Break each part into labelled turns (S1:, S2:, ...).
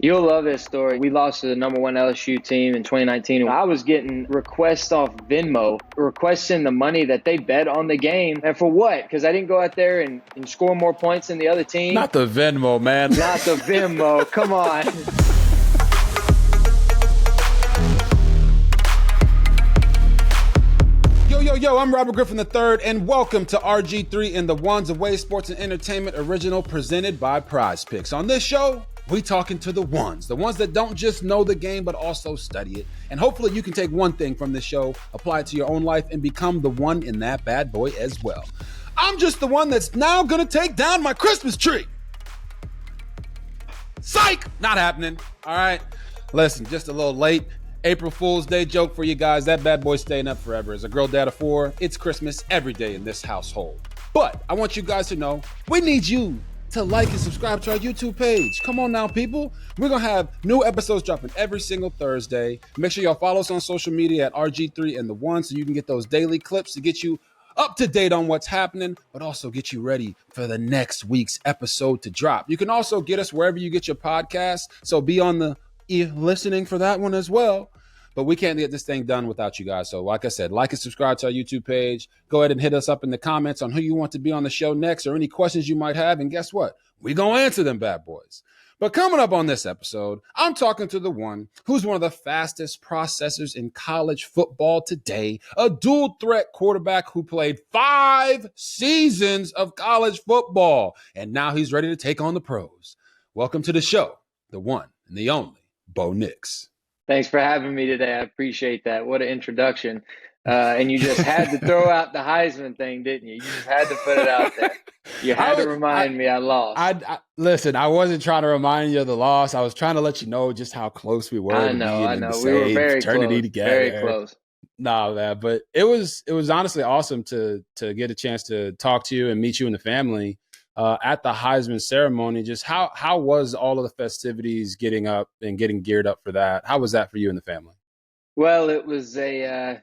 S1: You'll love this story. We lost to the number one LSU team in 2019. I was getting requests off Venmo requesting the money that they bet on the game. And for what? Because I didn't go out there and score more points than the other team.
S2: Not the Venmo, man.
S1: Not the Venmo. Come on.
S2: Yo, I'm Robert Griffin III, and welcome to RG3 and The Ones, Away Sports and Entertainment original presented by PrizePicks. On this show, we talking to the ones that don't just know the game, but also study it. And hopefully you can take one thing from this show, apply it to your own life, and become the one in that bad boy as well. I'm just the one that's now gonna take down my Christmas tree. Psych! Not happening. All right. Listen, just a little late. April Fool's Day joke for you guys. That bad boy's staying up forever. As a girl dad of 4, it's Christmas every day in this household. But I want you guys to know, we need you to like and subscribe to our YouTube page. Come on now, people. We're going to have new episodes dropping every single Thursday. Make sure y'all follow us on social media at RG3 and The Ones so you can get those daily clips to get you up to date on what's happening, but also get you ready for the next week's episode to drop. You can also get us wherever you get your podcasts, so be on the listening for that one as well. But we can't get this thing done without you guys. So like I said, like and subscribe to our YouTube page. Go ahead and hit us up in the comments on who you want to be on the show next or any questions you might have. And guess what? We're going to answer them bad boys. But coming up on this episode, I'm talking to the one who's one of the fastest processors in college football today, a dual threat quarterback who played 5 seasons of college football. And now he's ready to take on the pros. Welcome to the show, the one and the only Bo Nix.
S1: Thanks for having me today. I appreciate that. What an introduction. And you just had to throw out the Heisman thing, didn't you? You just had to put it out there. You had to remind me I lost.
S2: Listen, I wasn't trying to remind you of the loss. I was trying to let you know just how close we were.
S1: I know. We were very close.
S2: Together.
S1: Very close.
S2: Nah, man. But it was honestly awesome to get a chance to talk to you and meet you and the family at the Heisman ceremony. Just how was all of the festivities getting up and getting geared up for that? How was that for you and the family?
S1: Well, it was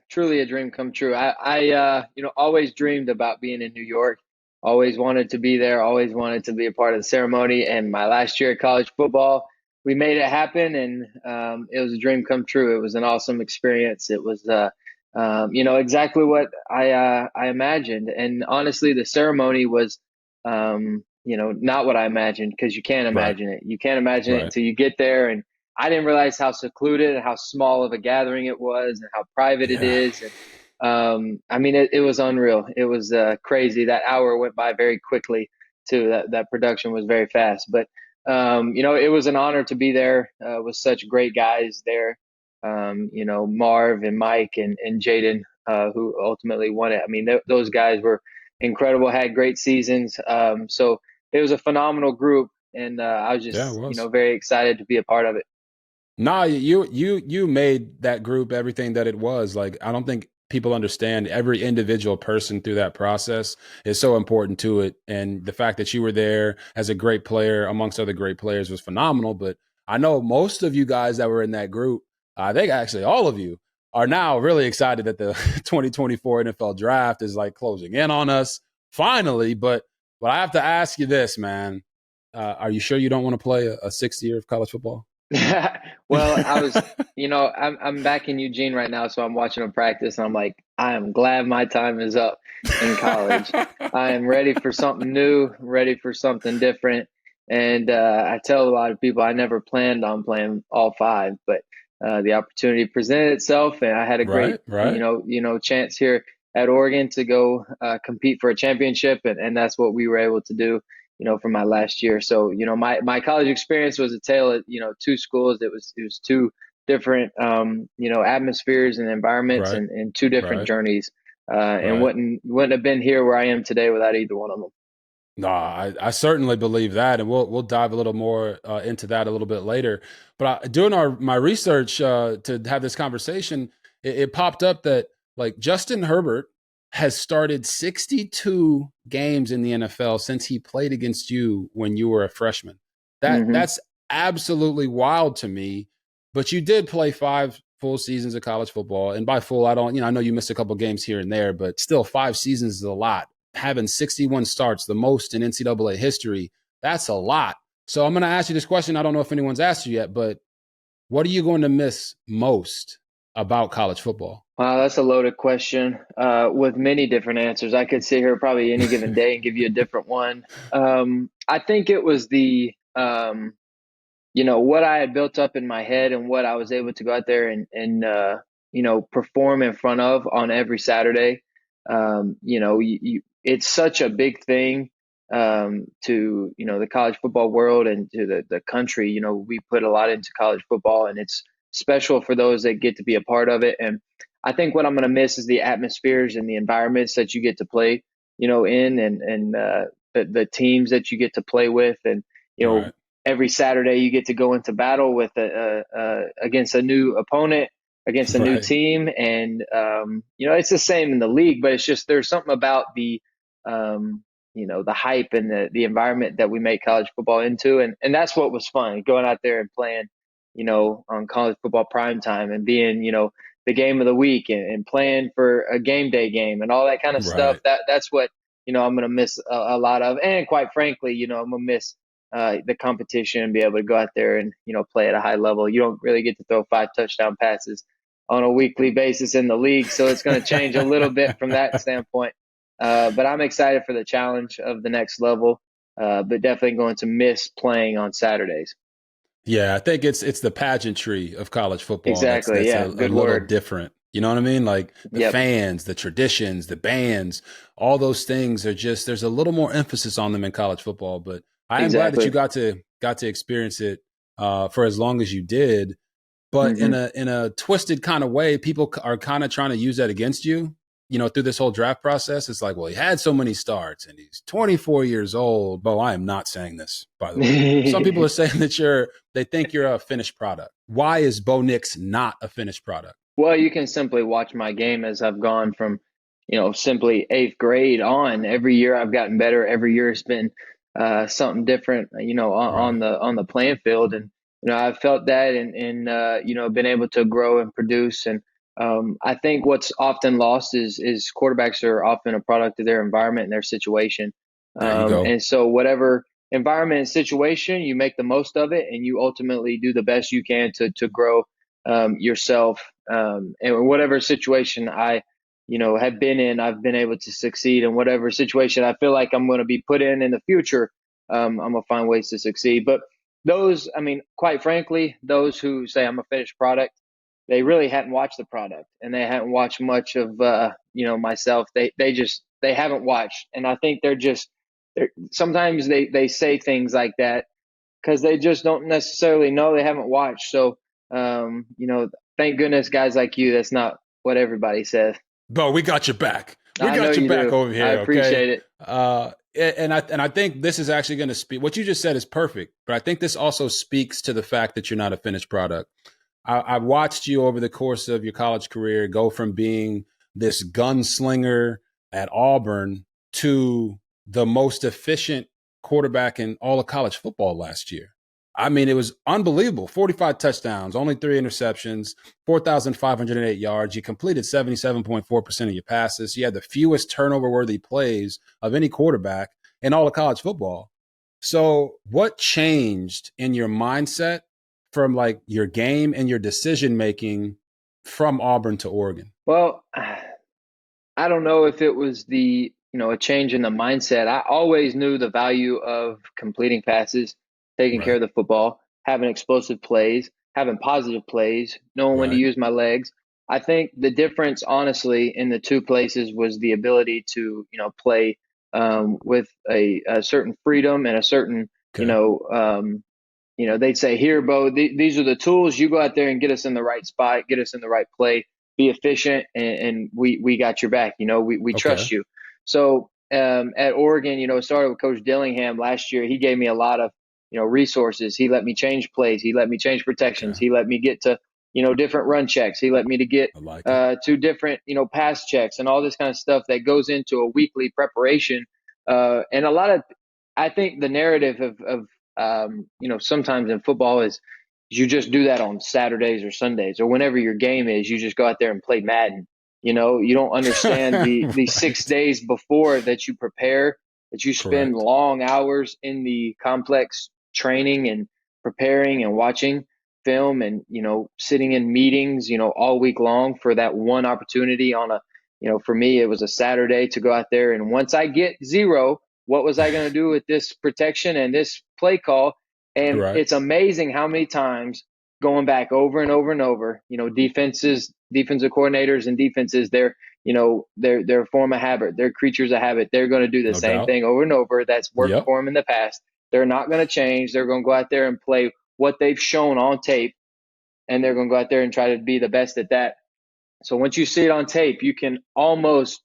S1: truly a dream come true. I always dreamed about being in New York. Always wanted to be there. Always wanted to be a part of the ceremony. And my last year of college football, we made it happen, and it was a dream come true. It was an awesome experience. It was, exactly what I imagined. And honestly, the ceremony was, not what I imagined, because you can't imagine it. You can't imagine it until you get there. And I didn't realize how secluded and how small of a gathering it was and how private it is. And it was unreal. It was crazy. That hour went by very quickly too. That production was very fast. But it was an honor to be there with such great guys there. Marv and Mike and Jaden, who ultimately won it. I mean, those guys were incredible, had great seasons. So it was a phenomenal group, and I was just very excited to be a part of it.
S2: Nah, you made that group everything that it was. Like, I don't think people understand every individual person through that process is so important to it. And the fact that you were there as a great player amongst other great players was phenomenal. But I know most of you guys that were in that group, I think actually all of you are now really excited that the 2024 NFL draft is like closing in on us finally. But I have to ask you this, man. Are you sure you don't want to play a 6th year of college football?
S1: Well, I was, I'm back in Eugene right now, so I'm watching them practice, and I'm like, I am glad my time is up in college. I am ready for something new, ready for something different. And I tell a lot of people I never planned on playing all 5, but the opportunity presented itself, and I had a great, chance here at Oregon to go compete for a championship, and that's what we were able to do. For my last year. So, my college experience was a tale of, 2 schools. It was 2 different, atmospheres and environments and 2 different journeys. And wouldn't have been here where I am today without either one of them.
S2: No, I certainly believe that. And we'll dive a little more into that a little bit later. But doing my research to have this conversation, it popped up that like Justin Herbert has started 62 games in the NFL since he played against you when you were a freshman. That's absolutely wild to me. But you did play 5 full seasons of college football. And by full, I know you missed a couple games here and there, but still 5 seasons is a lot. Having 61 starts, the most in NCAA history, that's a lot. So I'm going to ask you this question. I don't know if anyone's asked you yet, but what are you going to miss most about college football?
S1: Wow, that's a loaded question with many different answers. I could sit here probably any given day and give you a different one. I think it was what I had built up in my head and what I was able to go out there and perform in front of on every Saturday. It's such a big thing to the college football world and to the country. We put a lot into college football, and it's special for those that get to be a part of it. And I think what I'm going to miss is the atmospheres and the environments that you get to play, in and the teams that you get to play with, and
S2: Right.
S1: every Saturday you get to go into battle with against a new opponent, against a new
S2: Right.
S1: team, and it's the same in the league, but it's just there's something about the hype and the environment that we make college football into, and that's what was fun going out there and playing, on college football prime time and being the game of the week and playing for a game day game and all that kind of stuff.
S2: Right.
S1: That's what I'm gonna miss a lot of, and quite frankly, I'm gonna miss the competition and be able to go out there and play at a high level. You don't really get to throw 5 touchdown passes on a weekly basis in the league, so it's going to change a little bit from that standpoint. But I'm excited for the challenge of the next level, but definitely going to miss playing on Saturdays.
S2: Yeah, I think it's the pageantry of college football that's
S1: Exactly.
S2: that's
S1: Yeah.
S2: a
S1: Good
S2: little
S1: word.
S2: different. You know what I mean? Like the
S1: Yep.
S2: fans, the traditions, the bands, all those things are just there's a little more emphasis on them in college football. But I am glad that you
S1: Exactly.
S2: got to experience it for as long as you did. But in
S1: Hmm.
S2: a twisted kind of way, people are kind of trying to use that against you. Through this whole draft process, it's like, well, he had so many starts and he's 24 years old. Bo, I am not saying this, by the way. Some people are saying that they think you're a finished product. Why is Bo Nix not a finished product?
S1: Well, you can simply watch my game as I've gone from, simply eighth grade on. Every year I've gotten better. Every year it's been something different, on
S2: Right.
S1: the playing field, and I've felt that and been able to grow and produce. And I think what's often lost is quarterbacks are often a product of their environment and their situation,
S2: There you go.
S1: and so whatever environment and situation, you make the most of it, and you ultimately do the best you can to grow yourself, and whatever situation I have been in, I've been able to succeed in whatever situation I feel like I'm going to be put in the future. I'm gonna find ways to succeed. But those, I mean, quite frankly, those who say I'm a finished product, they really hadn't watched the product, and they hadn't watched much of myself. They haven't watched, and I think they're sometimes they say things like that because they just don't necessarily know. They haven't watched. So, thank goodness guys like you, that's not what everybody says.
S2: Bo, we got your back. We
S1: I know
S2: got your
S1: you
S2: back
S1: do.
S2: over
S1: I
S2: here, okay?
S1: appreciate it.
S2: And I think this is actually going to speak. What you just said is perfect, but I think this also speaks to the fact that you're not a finished product. I watched you over the course of your college career go from being this gunslinger at Auburn to the most efficient quarterback in all of college football last year. I mean, it was unbelievable. 45 touchdowns, only 3 interceptions, 4,508 yards. You completed 77.4% of your passes. You had the fewest turnover worthy plays of any quarterback in all of college football. So, what changed in your mindset from like your game and your decision making from Auburn to Oregon?
S1: Well, I don't know if it was a change in the mindset. I always knew the value of completing passes, taking care
S2: Right,
S1: of the football, having explosive plays, having positive plays, knowing when to
S2: right.
S1: use my legs. I think the difference, honestly, in the two places was the ability to, play with a certain freedom and a certain,
S2: Okay,
S1: they'd say, "Here, Bo, these are the tools. You go out there and get us in the right spot, get us in the right play, be efficient, and we got your back. We
S2: okay,
S1: trust you." So at Oregon, it started with Coach Dillingham last year. He gave me a lot of resources. He let me change plays. He let me change protections.
S2: okay.
S1: He let me get to different run checks. He let me to get
S2: I like it.
S1: to different pass checks and all this kind of stuff that goes into a weekly preparation. And a lot of I think the narrative of sometimes in football is you just do that on Saturdays or Sundays or whenever your game is. You just go out there and play Madden. You don't understand the six
S2: Right.
S1: days before that you prepare, that you spend
S2: Correct.
S1: long hours in the complex training and preparing and watching film and, sitting in meetings, all week long for that one opportunity on a, for me, it was a Saturday to go out there. And once I get zero, what was I going to do with this protection and this play call? And
S2: Right.
S1: it's amazing how many times going back over and over and over, defensive coordinators and defenses, they're a form of habit. They're creatures of habit. They're going to do the
S2: No
S1: same
S2: doubt.
S1: thing over and over. That's worked
S2: Yep.
S1: for them in the past. They're not going to change. They're going to go out there and play what they've shown on tape, and they're going to go out there and try to be the best at that. So once you see it on tape, you can almost,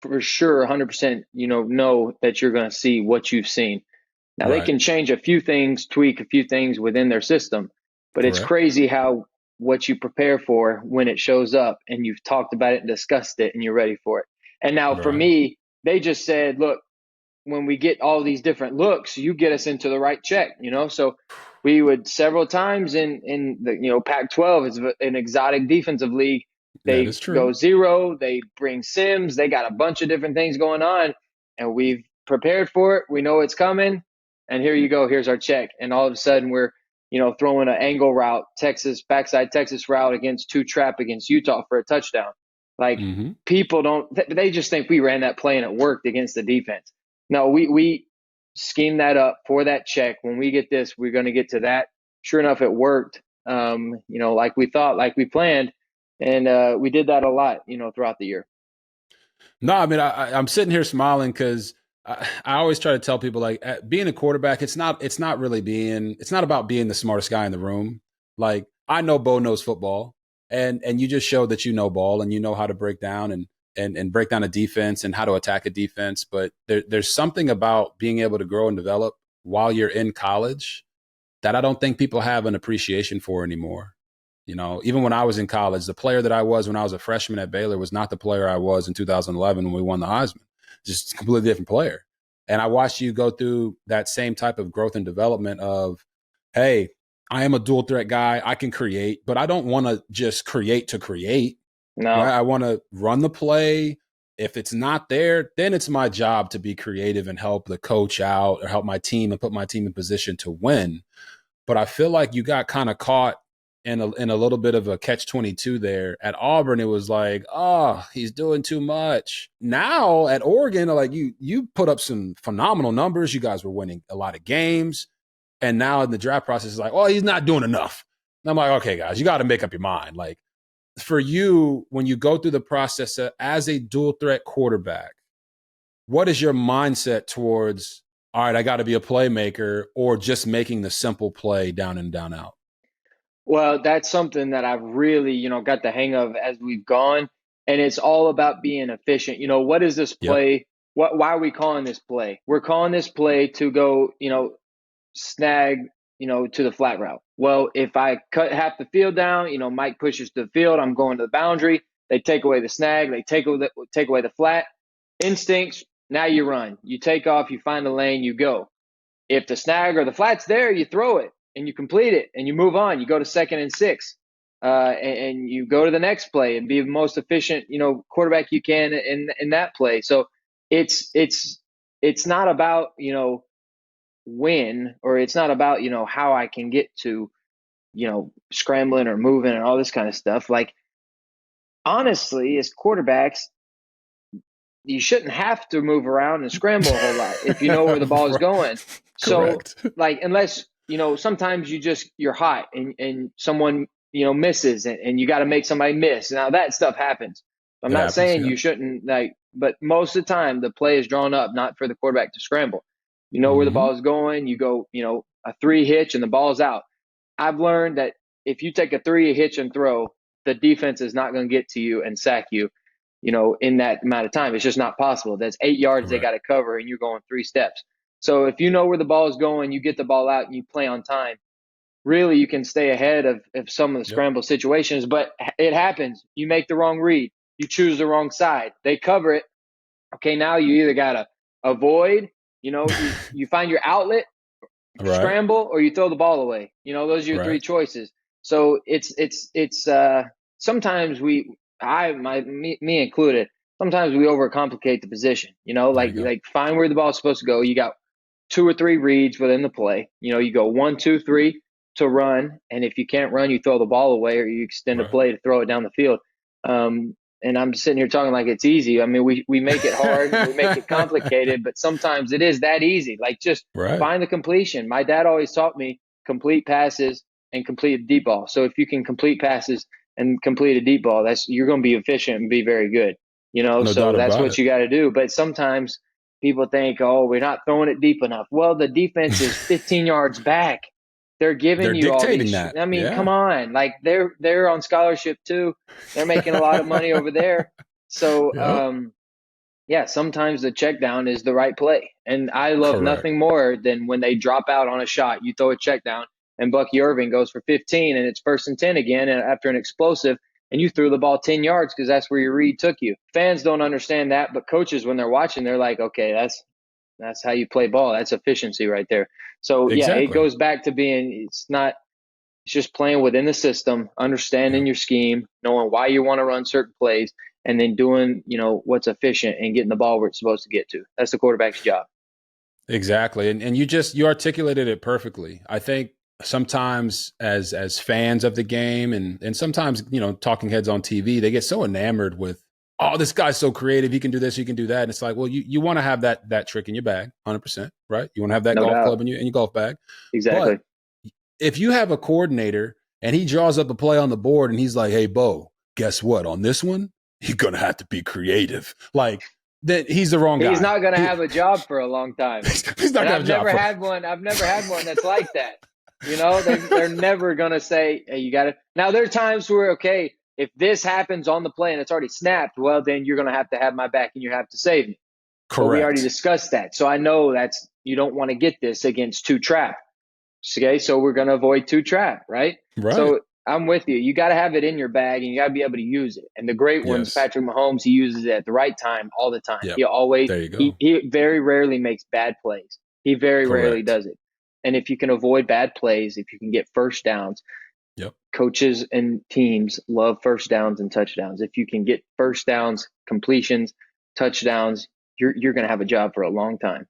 S1: for sure, 100%, know that you're going to see what you've seen. Now, they
S2: Right.
S1: can change a few things, tweak a few things within their system, but it's
S2: Correct.
S1: crazy how what you prepare for when it shows up and you've talked about it and discussed it and you're ready for it. And now for
S2: Right.
S1: me, they just said, look, when we get all these different looks, you get us into the right check, So we would several times in the, Pac-12 is an exotic defensive league.
S2: That
S1: They
S2: is true.
S1: go zero, they bring Sims, they got a bunch of different things going on, and we've prepared for it. We know it's coming, and here you go. Here's our check, and all of a sudden we're throwing an angle route, backside Texas route against two trap against Utah for a touchdown. Like
S2: Mm-hmm.
S1: people they just think we ran that play and it worked against the defense. No, we scheme that up for that check. When we get this, we're going to get to that. Sure enough, it worked. Like we thought, like we planned, and we did that a lot, throughout the year.
S2: No, I mean, I'm sitting here smiling because I always try to tell people like being a quarterback, it's not about being the smartest guy in the room. Like I know Bo knows football, and you just showed that you know ball and you know how to break down and break down a defense and how to attack a defense. But there's something about being able to grow and develop while you're in college that I don't think people have an appreciation for anymore. Even when I was in college, the player that I was when I was a freshman at Baylor was not the player I was in 2011 when we won the Heisman. Just a completely different player. And I watched you go through that same type of growth and development of, hey, I am a dual threat guy. I can create, but I don't want to just create to create.
S1: No.
S2: Right? I want to run the play. If it's not there, then it's my job to be creative and help the coach out or help my team and put my team in position to win. But I feel like you got kind of caught in a little bit of a catch-22 there. At Auburn, it was like, oh, he's doing too much. Now at Oregon, like you put up some phenomenal numbers. You guys were winning a lot of games. And now in the draft process, it's like, oh, he's not doing enough. And I'm like, okay, guys, you got to make up your mind. Like for you, when you go through the process as a dual threat quarterback, what is your mindset towards, all right, I got to be a playmaker or just making the simple play down and down out?
S1: Well, that's something that I've really, got the hang of as we've gone. And it's all about being efficient. What is this
S2: Yep.
S1: play? Why are we calling this play? We're calling this play to go, snag, to the flat route. Well, if I cut half the field down, Mike pushes to the field, I'm going to the boundary. They take away the snag, they take away the flat. Instincts, now you run. You take off, you find the lane, you go. If the snag or the flat's there, you throw it and you complete it and you move on. You go to 2nd and 6, and you go to the next play and be the most efficient, quarterback you can in that play. So it's not about win, or it's not about how I can get to scrambling or moving and all this kind of stuff. Like honestly, as quarterbacks, you shouldn't have to move around and scramble a whole lot if you know where the ball is going. So
S2: Correct.
S1: like unless sometimes you're hot and someone misses and you got to make somebody miss. Now that stuff happens. I'm
S2: It
S1: not
S2: happens.
S1: saying
S2: Yeah.
S1: you shouldn't, but most of the time the play is drawn up not for the quarterback to scramble. You know where the
S2: Mm-hmm.
S1: ball is going. You go a 3 hitch and the ball's out. I've learned that if you take a 3 hitch and throw, the defense is not going to get to you and sack you, in that amount of time. It's just not possible. That's 8 yards they
S2: Correct.
S1: got to cover, and you're going 3 steps. So if you know where the ball is going, you get the ball out and you play on time. Really, you can stay ahead of some of the
S2: Yep.
S1: scramble situations, but it happens. You make the wrong read. You choose the wrong side. They cover it. Okay, now you either got to avoid, you find your outlet,
S2: Right.
S1: scramble, or you throw the ball away. Those are your 3
S2: Right.
S1: choices. So it's sometimes me included, sometimes we overcomplicate the position,
S2: There you go.
S1: like find where the ball is supposed to go. You got 2 or 3 reads within the play. You go 1, 2, 3 to run, and if you can't run, you throw the ball away or you extend a play to throw it down the field. And I'm sitting here talking like it's easy. I mean, we make it hard, we make it complicated, but sometimes it is that easy. Like, just find the completion. My dad always taught me complete passes and complete a deep ball. So if you can complete passes and complete a deep ball, you're going to be efficient and be very good. So that's what you got to do. But sometimes people think, oh, we're not throwing it deep enough. Well, the defense is 15 yards back. They're giving you all these. That. I mean, come on. Like, they're on scholarship too. They're making a lot of money over there. So, sometimes the check down is the right play. And I love nothing more than when they drop out on a shot. You throw a check down and Bucky Irving goes for 15 and it's 1st and 10 again after an explosive, and you threw the ball 10 yards because that's where your read took you. Fans don't understand that, but coaches, when they're watching, they're like, okay, that's how you play ball. That's efficiency right there. So, it goes back to it's just playing within the system, understanding your scheme, knowing why you want to run certain plays, and then doing, what's efficient and getting the ball where it's supposed to get to. That's the quarterback's job.
S2: Exactly. And you articulated it perfectly. I think sometimes as fans of the game and sometimes, talking heads on TV, they get so enamored with, oh, this guy's so creative. He can do this, he can do that. And it's like, well, you want to have that trick in your bag, 100%, right? You want to have that golf club in your golf bag.
S1: Exactly.
S2: But if you have a coordinator and he draws up a play on the board and he's like, hey, Bo, guess what? On this one, you're going to have to be creative. Like, then he's the wrong guy.
S1: He's not going to have a job for a long time.
S2: He's not going to have a job.
S1: I've never had one that's like that. They're never going to say, hey, you got to. Now, there are times where, okay, if this happens on the play and it's already snapped, well, then you're going to have my back and you have to save me.
S2: Correct.
S1: But we already discussed that. So I know you don't want to get this against 2 trap. Okay, so we're going to avoid 2 trap, right? So I'm with you. You got to have it in your bag and you got to be able to use it. And the great ones, Patrick Mahomes, he uses it at the right time all the time.
S2: Yep.
S1: He always,
S2: there you go.
S1: He very rarely makes bad plays. He very rarely does it. And if you can avoid bad plays, if you can get first downs, coaches and teams love first downs and touchdowns. If you can get first downs, completions, touchdowns, you're going to have a job for a long time.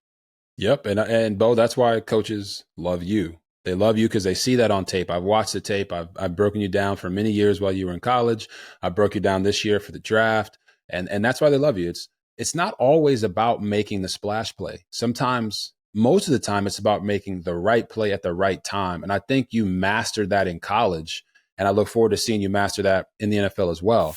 S2: Yep. And Bo, that's why coaches love you. They love you because they see that on tape. I've watched the tape. I've broken you down for many years while you were in college. I broke you down this year for the draft. And that's why they love you. It's not always about making the splash play. Sometimes, most of the time, it's about making the right play at the right time. And I think you mastered that in college. And I look forward to seeing you master that in the NFL as well.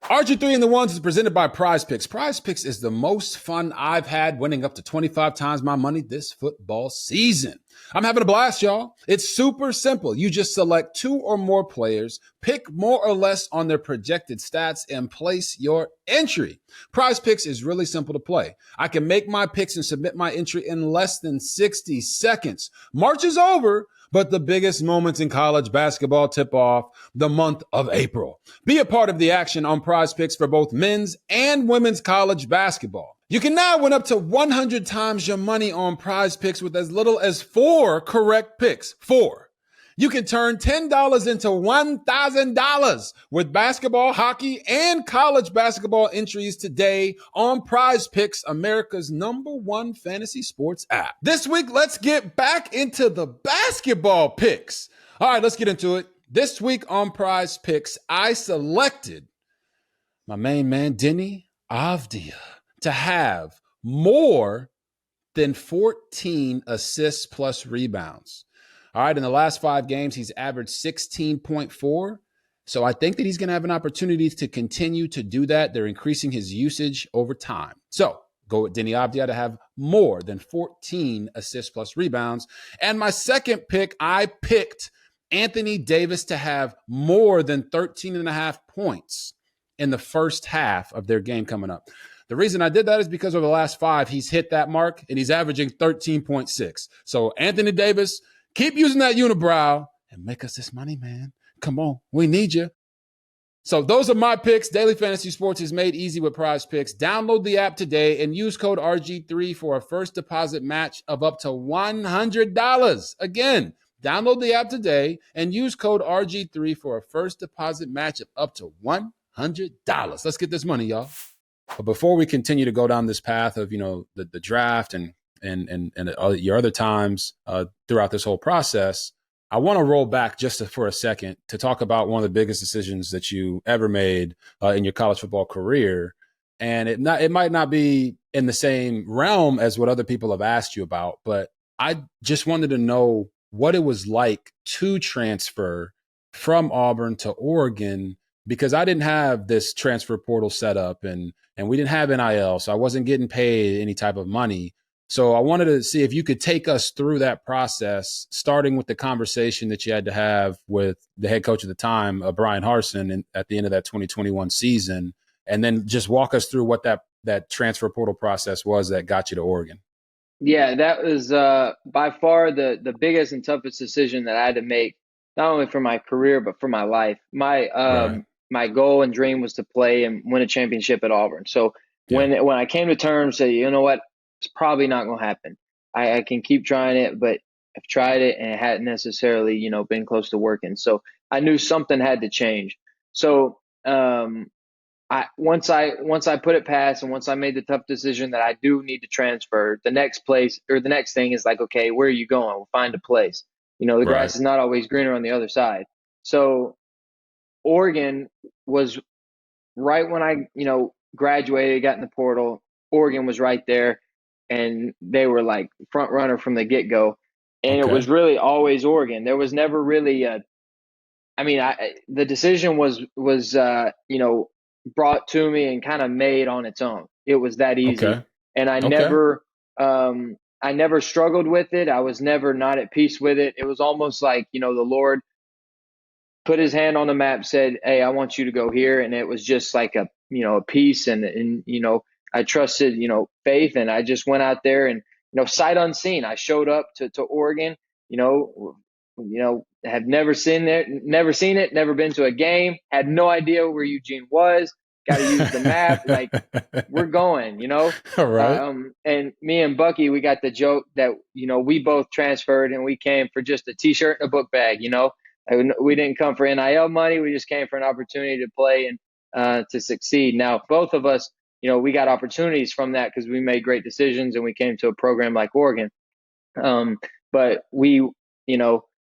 S2: RG3 and The Ones is presented by PrizePicks. PrizePicks is the most fun I've had, winning up to 25 times my money this football season. I'm having a blast, y'all. It's super simple. You just select 2 or more players, pick more or less on their projected stats, and place your entry. PrizePicks is really simple to play. I can make my picks and submit my entry in less than 60 seconds. March is over, but the biggest moments in college basketball tip off the month of April. Be a part of the action on PrizePicks for both men's and women's college basketball. You can now win up to 100 times your money on PrizePicks with as little as 4 correct picks. 4. You can turn $10 into $1,000 with basketball, hockey, and college basketball entries today on PrizePicks, America's #1 fantasy sports app. This week, let's get back into the basketball picks. All right, let's get into it. This week on PrizePicks, I selected my main man, Denny Avdia, to have more than 14 assists plus rebounds. All right, in the last 5 games, he's averaged 16.4. So I think that he's going to have an opportunity to continue to do that. They're increasing his usage over time. So go with Denny Avdia to have more than 14 assists plus rebounds. And my second pick, I picked Anthony Davis to have more than 13.5 points in the first half of their game coming up. The reason I did that is because over the last 5, he's hit that mark and he's averaging 13.6. So Anthony Davis, keep using that unibrow and make us this money, man. Come on, we need you. So those are my picks. Daily Fantasy Sports is made easy with PrizePicks. Download the app today and use code RG3 for a first deposit match of up to $100. Again, download the app today and use code RG3 for a first deposit match of up to $100. Let's get this money, y'all. But before we continue to go down this path of, the draft and and your other times throughout this whole process. I want to roll back just for a second to talk about one of the biggest decisions that you ever made in your college football career. And it might not be in the same realm as what other people have asked you about, but I just wanted to know what it was like to transfer from Auburn to Oregon, because I didn't have this transfer portal set up and we didn't have NIL, so I wasn't getting paid any type of money. So I wanted to see if you could take us through that process, starting with the conversation that you had to have with the head coach at the time, Brian Harsin, at the end of that 2021 season, and then just walk us through what that transfer portal process was that got you to Oregon.
S1: Yeah, that was by far the biggest and toughest decision that I had to make, not only for my career but for my life. My goal and dream was to play and win a championship at Auburn. So when I came to terms, say, you know what, it's probably not going to happen. I can keep trying it, but I've tried it and it hadn't necessarily, been close to working. So I knew something had to change. So once I put it past and once I made the tough decision that I do need to transfer, the next place or the next thing is like, okay, where are you going? We'll find a place. The grass is not always greener on the other side. So Oregon was right when I, graduated, got in the portal. Oregon was right there, and they were like front runner from the get go. And It was really always Oregon. There was never really the decision was brought to me and kind of made on its own. It was that easy. And I never struggled with it. I was never not at peace with it. It was almost like, the Lord put his hand on the map, said, hey, I want you to go here. And it was just like a peace and I trusted, faith. And I just went out there and, sight unseen, I showed up to Oregon, have never seen it, never been to a game, had no idea where Eugene was, got to use the map. Like, we're going, All right. And me and Bucky, we got the joke that, we both transferred and we came for just a t-shirt and a book bag, we didn't come for NIL money. We just came for an opportunity to play and to succeed. Now, both of us, we got opportunities from that because we made great decisions and we came to a program like Oregon. But we,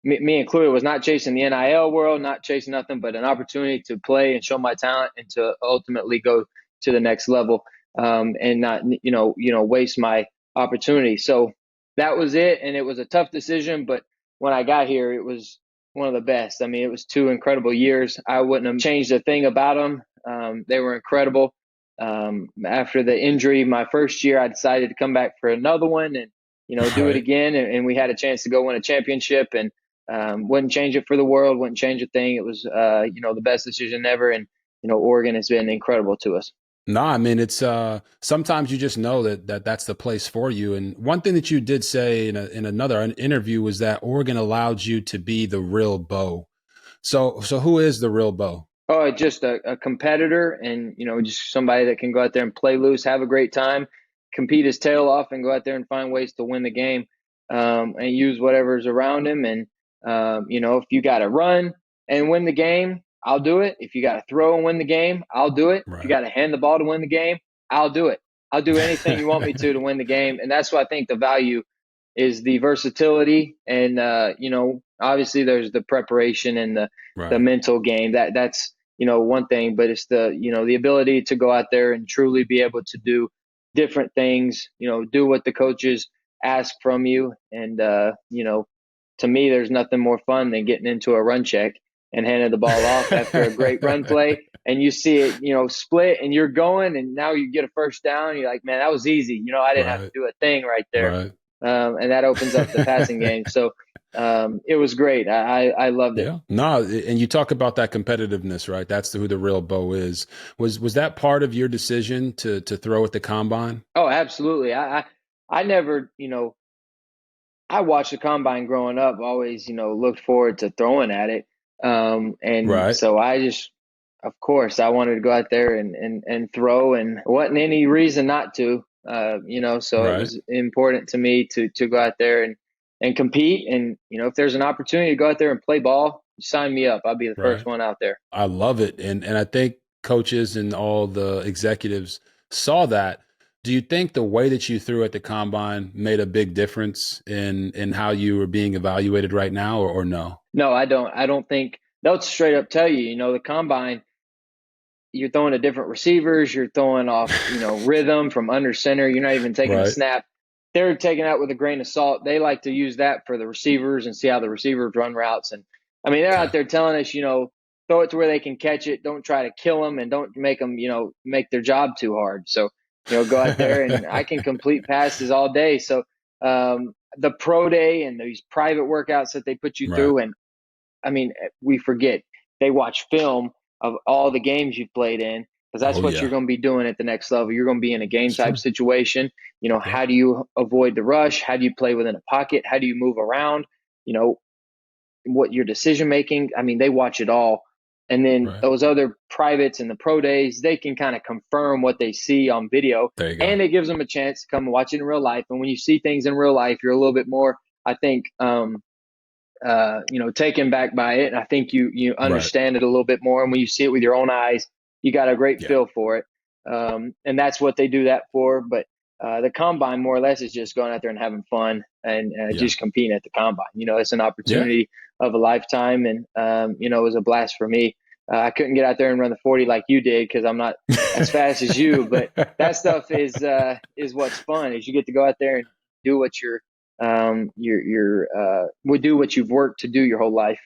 S1: me included, was not chasing the NIL world, not chasing nothing, but an opportunity to play and show my talent and to ultimately go to the next level and not, waste my opportunity. So that was it. And it was a tough decision. But when I got here, it was one of the best. I mean, it was 2 incredible years. I wouldn't have changed a thing about them. They were incredible. After the injury, my first year, I decided to come back for another one and, do it again. And we had a chance to go win a championship and wouldn't change it for the world, wouldn't change a thing. It was, the best decision ever. And, Oregon has been incredible to us.
S2: No, I mean, it's sometimes you just know that's the place for you. And one thing that you did say in another interview was that Oregon allowed you to be the real Bo. So who is the real Bo?
S1: Oh, just a competitor and, just somebody that can go out there and play loose, have a great time, compete his tail off and go out there and find ways to win the game and use whatever's around him. And, if you got to run and win the game, I'll do it. If you got to throw and win the game, I'll do it. Right. If you got to hand the ball to win the game, I'll do it. I'll do anything you want me to win the game. And that's what I think the value is, the versatility. And, obviously there's the preparation and the mental game. That's, one thing, but it's the ability to go out there and truly be able to do different things, do what the coaches ask from you. And, to me, there's nothing more fun than getting into a run check and handing the ball off after a great run play. And you see it, split and you're going and now you get a first down. You're like, man, that was easy. I didn't have to do a thing right there. And that opens up the passing game. So it was great. I loved it.
S2: Yeah. No, and you talk about that competitiveness, right? That's who the real Bo is. Was that part of your decision to throw at the combine?
S1: Oh, absolutely. I never, I watched the combine growing up, always, looked forward to throwing at it. So I just, of course, I wanted to go out there and throw, and wasn't any reason not to, so it was important to me to go out there and compete. And, if there's an opportunity to go out there and play ball, sign me up. I'll be the first one out there.
S2: I love it. And I think coaches and all the executives saw that. Do you think the way that you threw at the combine made a big difference in how you were being evaluated right now, or no?
S1: No, I don't. I don't think they'll straight up tell you. The combine, you're throwing to different receivers, you're throwing off, rhythm from under center. You're not even taking a
S2: Right.
S1: snap. They're taking that with a grain of salt. They like to use that for the receivers and see how the receivers run routes. And I mean, they're
S2: Okay.
S1: out there telling us, throw it to where they can catch it. Don't try to kill them and don't make them, make their job too hard. So, go out there and I can complete passes all day. So, the pro day and these private workouts that they put you
S2: Right.
S1: through, and I mean, we forget they watch film of all the games you've played in because that's
S2: Oh
S1: what you're
S2: yeah,
S1: going to be doing at the next level. You're going to be in a game
S2: it's
S1: type
S2: true.
S1: situation.
S2: Yep.
S1: How do you avoid the rush? How do you play within a pocket? How do you move around? You know, what your decision making. I mean, they watch it all. And then
S2: Right.
S1: those other privates and the pro days, they can kind of confirm what they see on video,
S2: There you go.
S1: and it gives them a chance to come and watch it in real life. And when you see things in real life, you're a little bit more, I think, taken back by it. And I think you
S2: Right.
S1: understand it a little bit more. And when you see it with your own eyes, you got a great
S2: Yeah.
S1: feel for it. And that's what they do that for. But the combine, more or less, is just going out there and having fun and
S2: Yeah.
S1: just competing at the combine. It's an
S2: Yeah.
S1: opportunity of a lifetime. And, it was a blast for me. I couldn't get out there and run the 40 like you did because I'm not as fast as you. But that stuff is what's fun, is you get to go out there and do what would do what you've worked to do your whole life.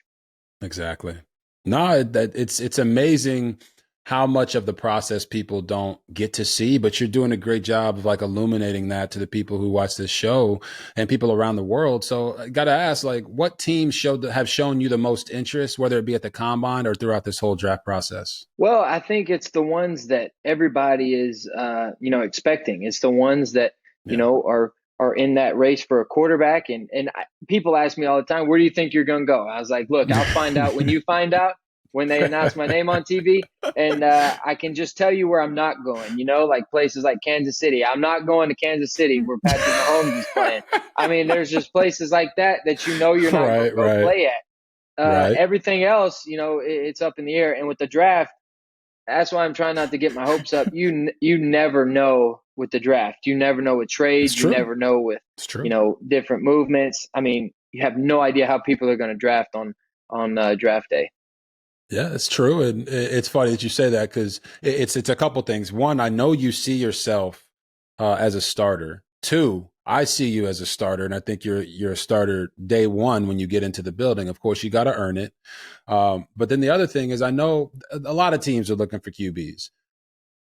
S2: Exactly. No, it's amazing how much of the process people don't get to see, but you're doing a great job of like illuminating that to the people who watch this show and people around the world. So I got to ask, like, what teams have shown you the most interest, whether it be at the combine or throughout this whole draft process?
S1: Well, I think it's the ones that everybody is, expecting. It's the ones that,
S2: Yeah.
S1: are in that race for a quarterback. And people ask me all the time, where do you think you're going to go? I was like, look, I'll find out when you find out, when they announce my name on TV. And I can just tell you where I'm not going, like places like Kansas City. I'm not going to Kansas City where Patrick Mahomes is playing. I mean, there's just places like that you're not going to
S2: Right,
S1: go
S2: right,
S1: play at.
S2: right.
S1: Everything else, it's up in the air. And with the draft, that's why I'm trying not to get my hopes up. You never know with the draft. You never know with
S2: It's
S1: trades. You
S2: true.
S1: never know with
S2: It's true.
S1: different movements. I mean, you have no idea how people are going to draft on draft day.
S2: Yeah, it's true, and it's funny that you say that because it's a couple things. One, I know you see yourself as a starter. Two, I see you as a starter, and I think you're a starter day one when you get into the building. Of course, you got to earn it. But then the other thing is, I know a lot of teams are looking for QBs,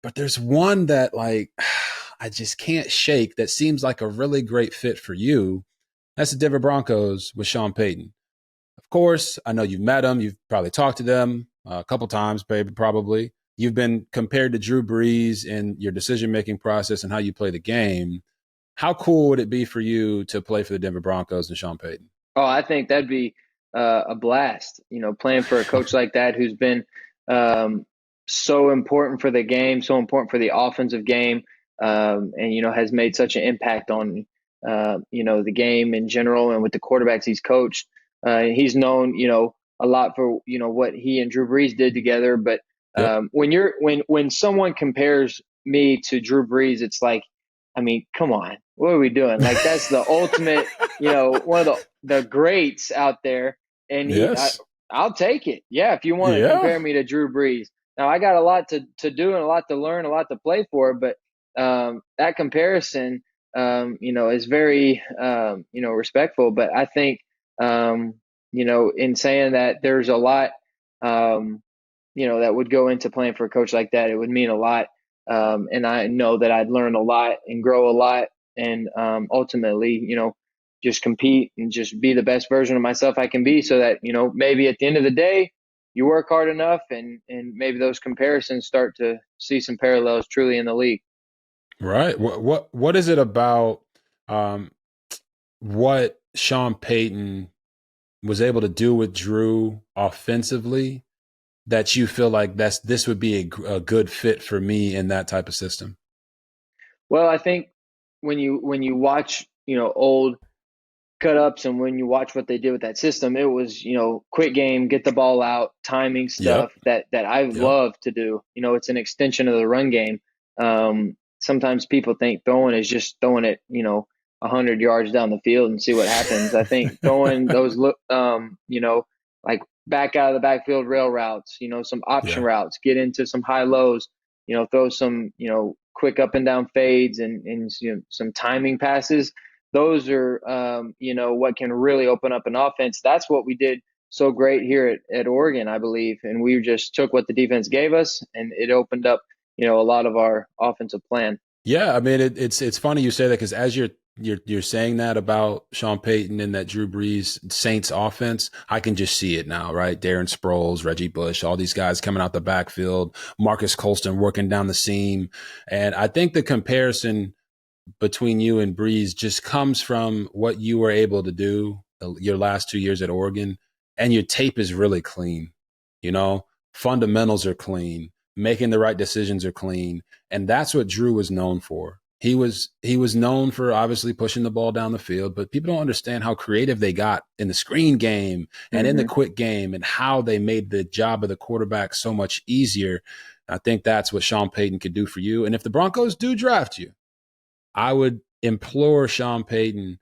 S2: but there's one that like I just can't shake that seems like a really great fit for you. That's the Denver Broncos with Sean Payton. Of course, I know you've met him. You've probably talked to them a couple times, baby, probably. You've been compared to Drew Brees in your decision-making process and how you play the game. How cool would it be for you to play for the Denver Broncos and Sean Payton?
S1: Oh, I think that'd be a blast. Playing for a coach like that who's been so important for the game, so important for the offensive game, and has made such an impact on the game in general, and with the quarterbacks he's coached. He's known a lot for what he and Drew Brees did together. But
S2: Yep.
S1: when someone compares me to Drew Brees, it's like, I mean, come on, what are we doing? Like that's the ultimate, one of the greats out there, and
S2: Yes.
S1: I'll take it. Yeah, if you want to
S2: Yeah.
S1: compare me to Drew Brees. Now I got a lot to do and a lot to learn, a lot to play for, but that comparison, is very, respectful. But I think, in saying that, there's a lot, that would go into playing for a coach like that. It would mean a lot, and I know that I'd learn a lot and grow a lot, and ultimately, just compete and just be the best version of myself I can be, so that maybe at the end of the day, you work hard enough, and maybe those comparisons start to see some parallels truly in the league.
S2: Right. What is it about um, what Sean Payton was able to do with Drew offensively that you feel like this would be a good fit for me in that type of system?
S1: Well, I think when you watch old cut ups, and when you watch what they did with that system, it was quick game, get the ball out, timing stuff
S2: Yep.
S1: that I
S2: Yep.
S1: love to do. It's an extension of the run game. sometimes people think throwing is just throwing it, 100 yards down the field and see what happens. I think throwing those, like back out of the backfield rail routes, some option
S2: Yeah.
S1: routes, get into some high lows, throw some, quick up and down fades and some timing passes. Those are, what can really open up an offense. That's what we did so great here at Oregon, I believe. And we just took what the defense gave us and it opened up, a lot of our offensive plan.
S2: Yeah, I mean it's funny you say that because as you're saying that about Sean Payton and that Drew Brees Saints offense, I can just see it now, right? Darren Sproles, Reggie Bush, all these guys coming out the backfield, Marcus Colston working down the seam, and I think the comparison between you and Brees just comes from what you were able to do your last 2 years at Oregon, and your tape is really clean. You know, fundamentals are clean, making the right decisions are clean, and that's what Drew was known for. He was known for obviously pushing the ball down the field, but people don't understand how creative they got in the screen game and in the quick game and how they made the job of the quarterback so much easier. I think that's what Sean Payton could do for you. And if the Broncos do draft you, I would implore Sean Payton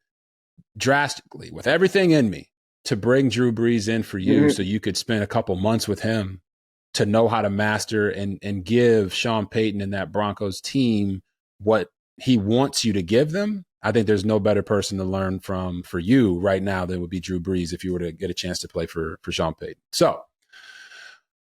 S2: drastically, with everything in me, to bring Drew Brees in for you so you could spend a couple months with him to know how to master and give Sean Payton and that Broncos team what he wants you to give them. I think there's no better person to learn from for you right now than would be Drew Brees if you were to get a chance to play for Sean Payton. So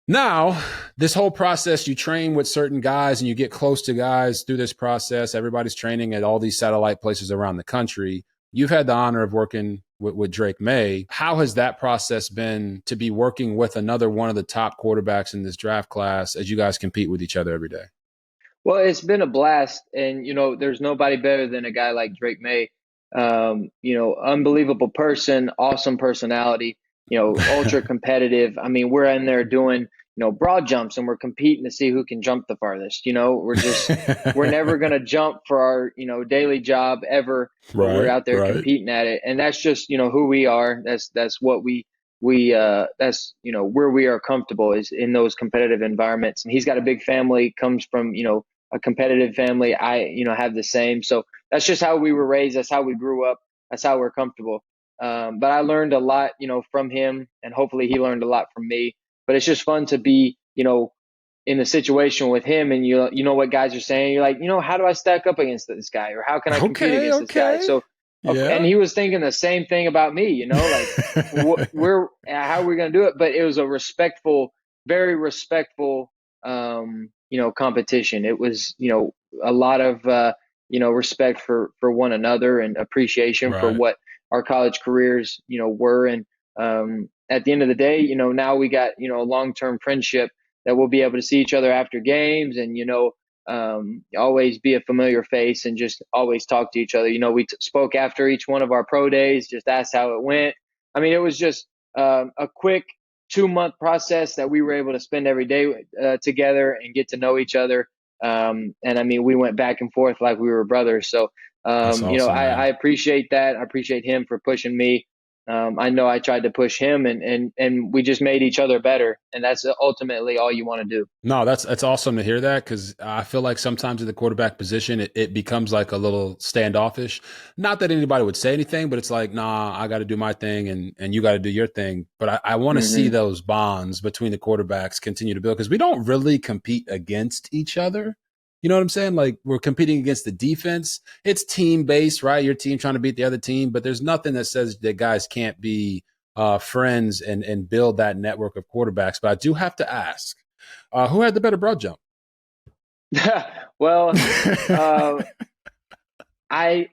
S2: now, this whole process, you train with certain guys and you get close to guys through this process. Everybody's training at all these satellite places around the country. You've had the honor of working with Drake Maye. How has that process been to be working with another one of the top quarterbacks in this draft class as you guys compete with each other every day?
S1: Well, it's been a blast. And, there's nobody better than a guy like Drake Maye. Unbelievable person, awesome personality, ultra competitive. I mean, we're in there doing, broad jumps and we're competing to see who can jump the farthest. We're never going to jump for our, daily job ever, but we're
S2: Right,
S1: out there
S2: right.
S1: competing at it. And that's just, who we are. That's what that's, where we are comfortable is in those competitive environments. And he's got a big family, comes from, a competitive family. I, have the same. So that's just how we were raised. That's how we grew up. That's how we're comfortable. But I learned a lot, from him, and hopefully he learned a lot from me. But it's just fun to be, in a situation with him, and you know what guys are saying. You're like, how do I stack up against this guy, or how can I compete
S2: Okay,
S1: against this guy?
S2: okay.
S1: So, and
S2: Yeah.
S1: he was thinking the same thing about me. Like how are we going to do it? But it was a respectful, very respectful, competition. It was, a lot of, respect for one another and appreciation for
S2: Right.
S1: what our college careers, were. And at the end of the day, now we got, a long-term friendship that we'll be able to see each other after games and, always be a familiar face and just always talk to each other. We spoke after each one of our pro days, just asked how it went. I mean, it was just a quick 2-month process that we were able to spend every day together and get to know each other. And I mean, we went back and forth like we were brothers. So,
S2: That's awesome,
S1: I
S2: man.
S1: appreciate that. I appreciate him for pushing me. I know I tried to push him and we just made each other better. And that's ultimately all you want to do.
S2: No, that's awesome to hear that because I feel like sometimes in the quarterback position, it becomes like a little standoffish. Not that anybody would say anything, but it's like, nah, I got to do my thing and you got to do your thing. But I want to see those bonds between the quarterbacks continue to build because we don't really compete against each other. You know what I'm saying? Like we're competing against the defense. It's team based, right? Your team trying to beat the other team, but there's nothing that says that guys can't be friends and build that network of quarterbacks. But I do have to ask, who had the better broad jump?
S1: Well, I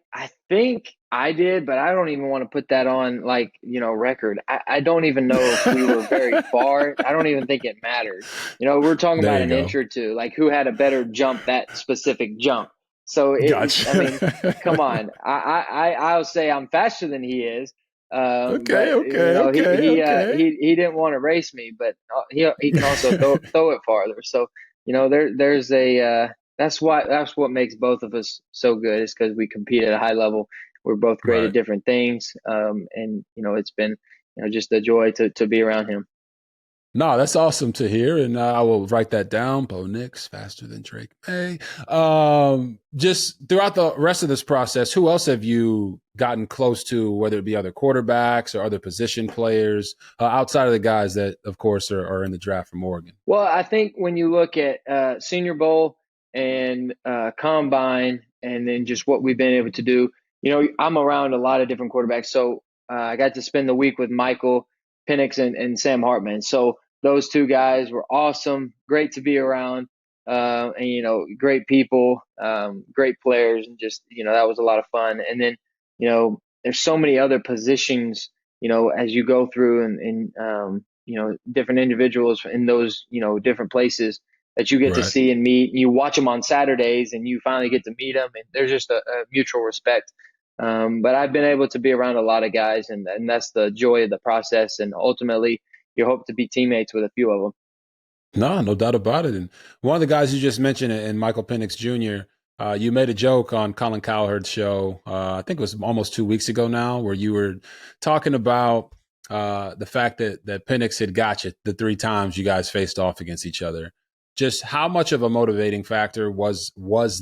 S1: think I did, but I don't even want to put that on like, record. I don't even know if we were very far. I don't even think it mattered. We're talking
S2: There
S1: about
S2: you
S1: an
S2: go.
S1: inch or two, like who had a better jump, that specific jump. So I mean, come
S2: Gotcha.
S1: on. I'll say I'm faster than he is. But
S2: Okay, okay, okay, okay.
S1: he didn't want to race me, but he can also throw it farther. So, there's a, that's what makes both of us so good is because we compete at a high level. We're both great at
S2: Right.
S1: different things. And it's been, just a joy to be around him.
S2: No, that's awesome to hear, and I will write that down. Bo Nix faster than Drake May. Just throughout the rest of this process, who else have you gotten close to, whether it be other quarterbacks or other position players, outside of the guys that, of course, are in the draft from Oregon?
S1: Well, I think when you look at Senior Bowl and Combine, and then just what we've been able to do, I'm around a lot of different quarterbacks. So I got to spend the week with Michael Penix and Sam Hartman. So those two guys were awesome, great to be around, and great people, great players, and just that was a lot of fun. And then there's so many other positions, as you go through and different individuals in those, different places that you get to
S2: Right.
S1: see and meet. You watch them on Saturdays and you finally get to meet them, and there's just a mutual respect. But I've been able to be around a lot of guys, and that's the joy of the process. And ultimately, you hope to be teammates with a few of them.
S2: No, no doubt about it. And one of the guys you just mentioned, and Michael Penix Jr., you made a joke on Colin Cowherd's show. I think it was almost 2 weeks ago now, where you were talking about the fact that Penix had got you the three times you guys faced off against each other. Just how much of a motivating factor was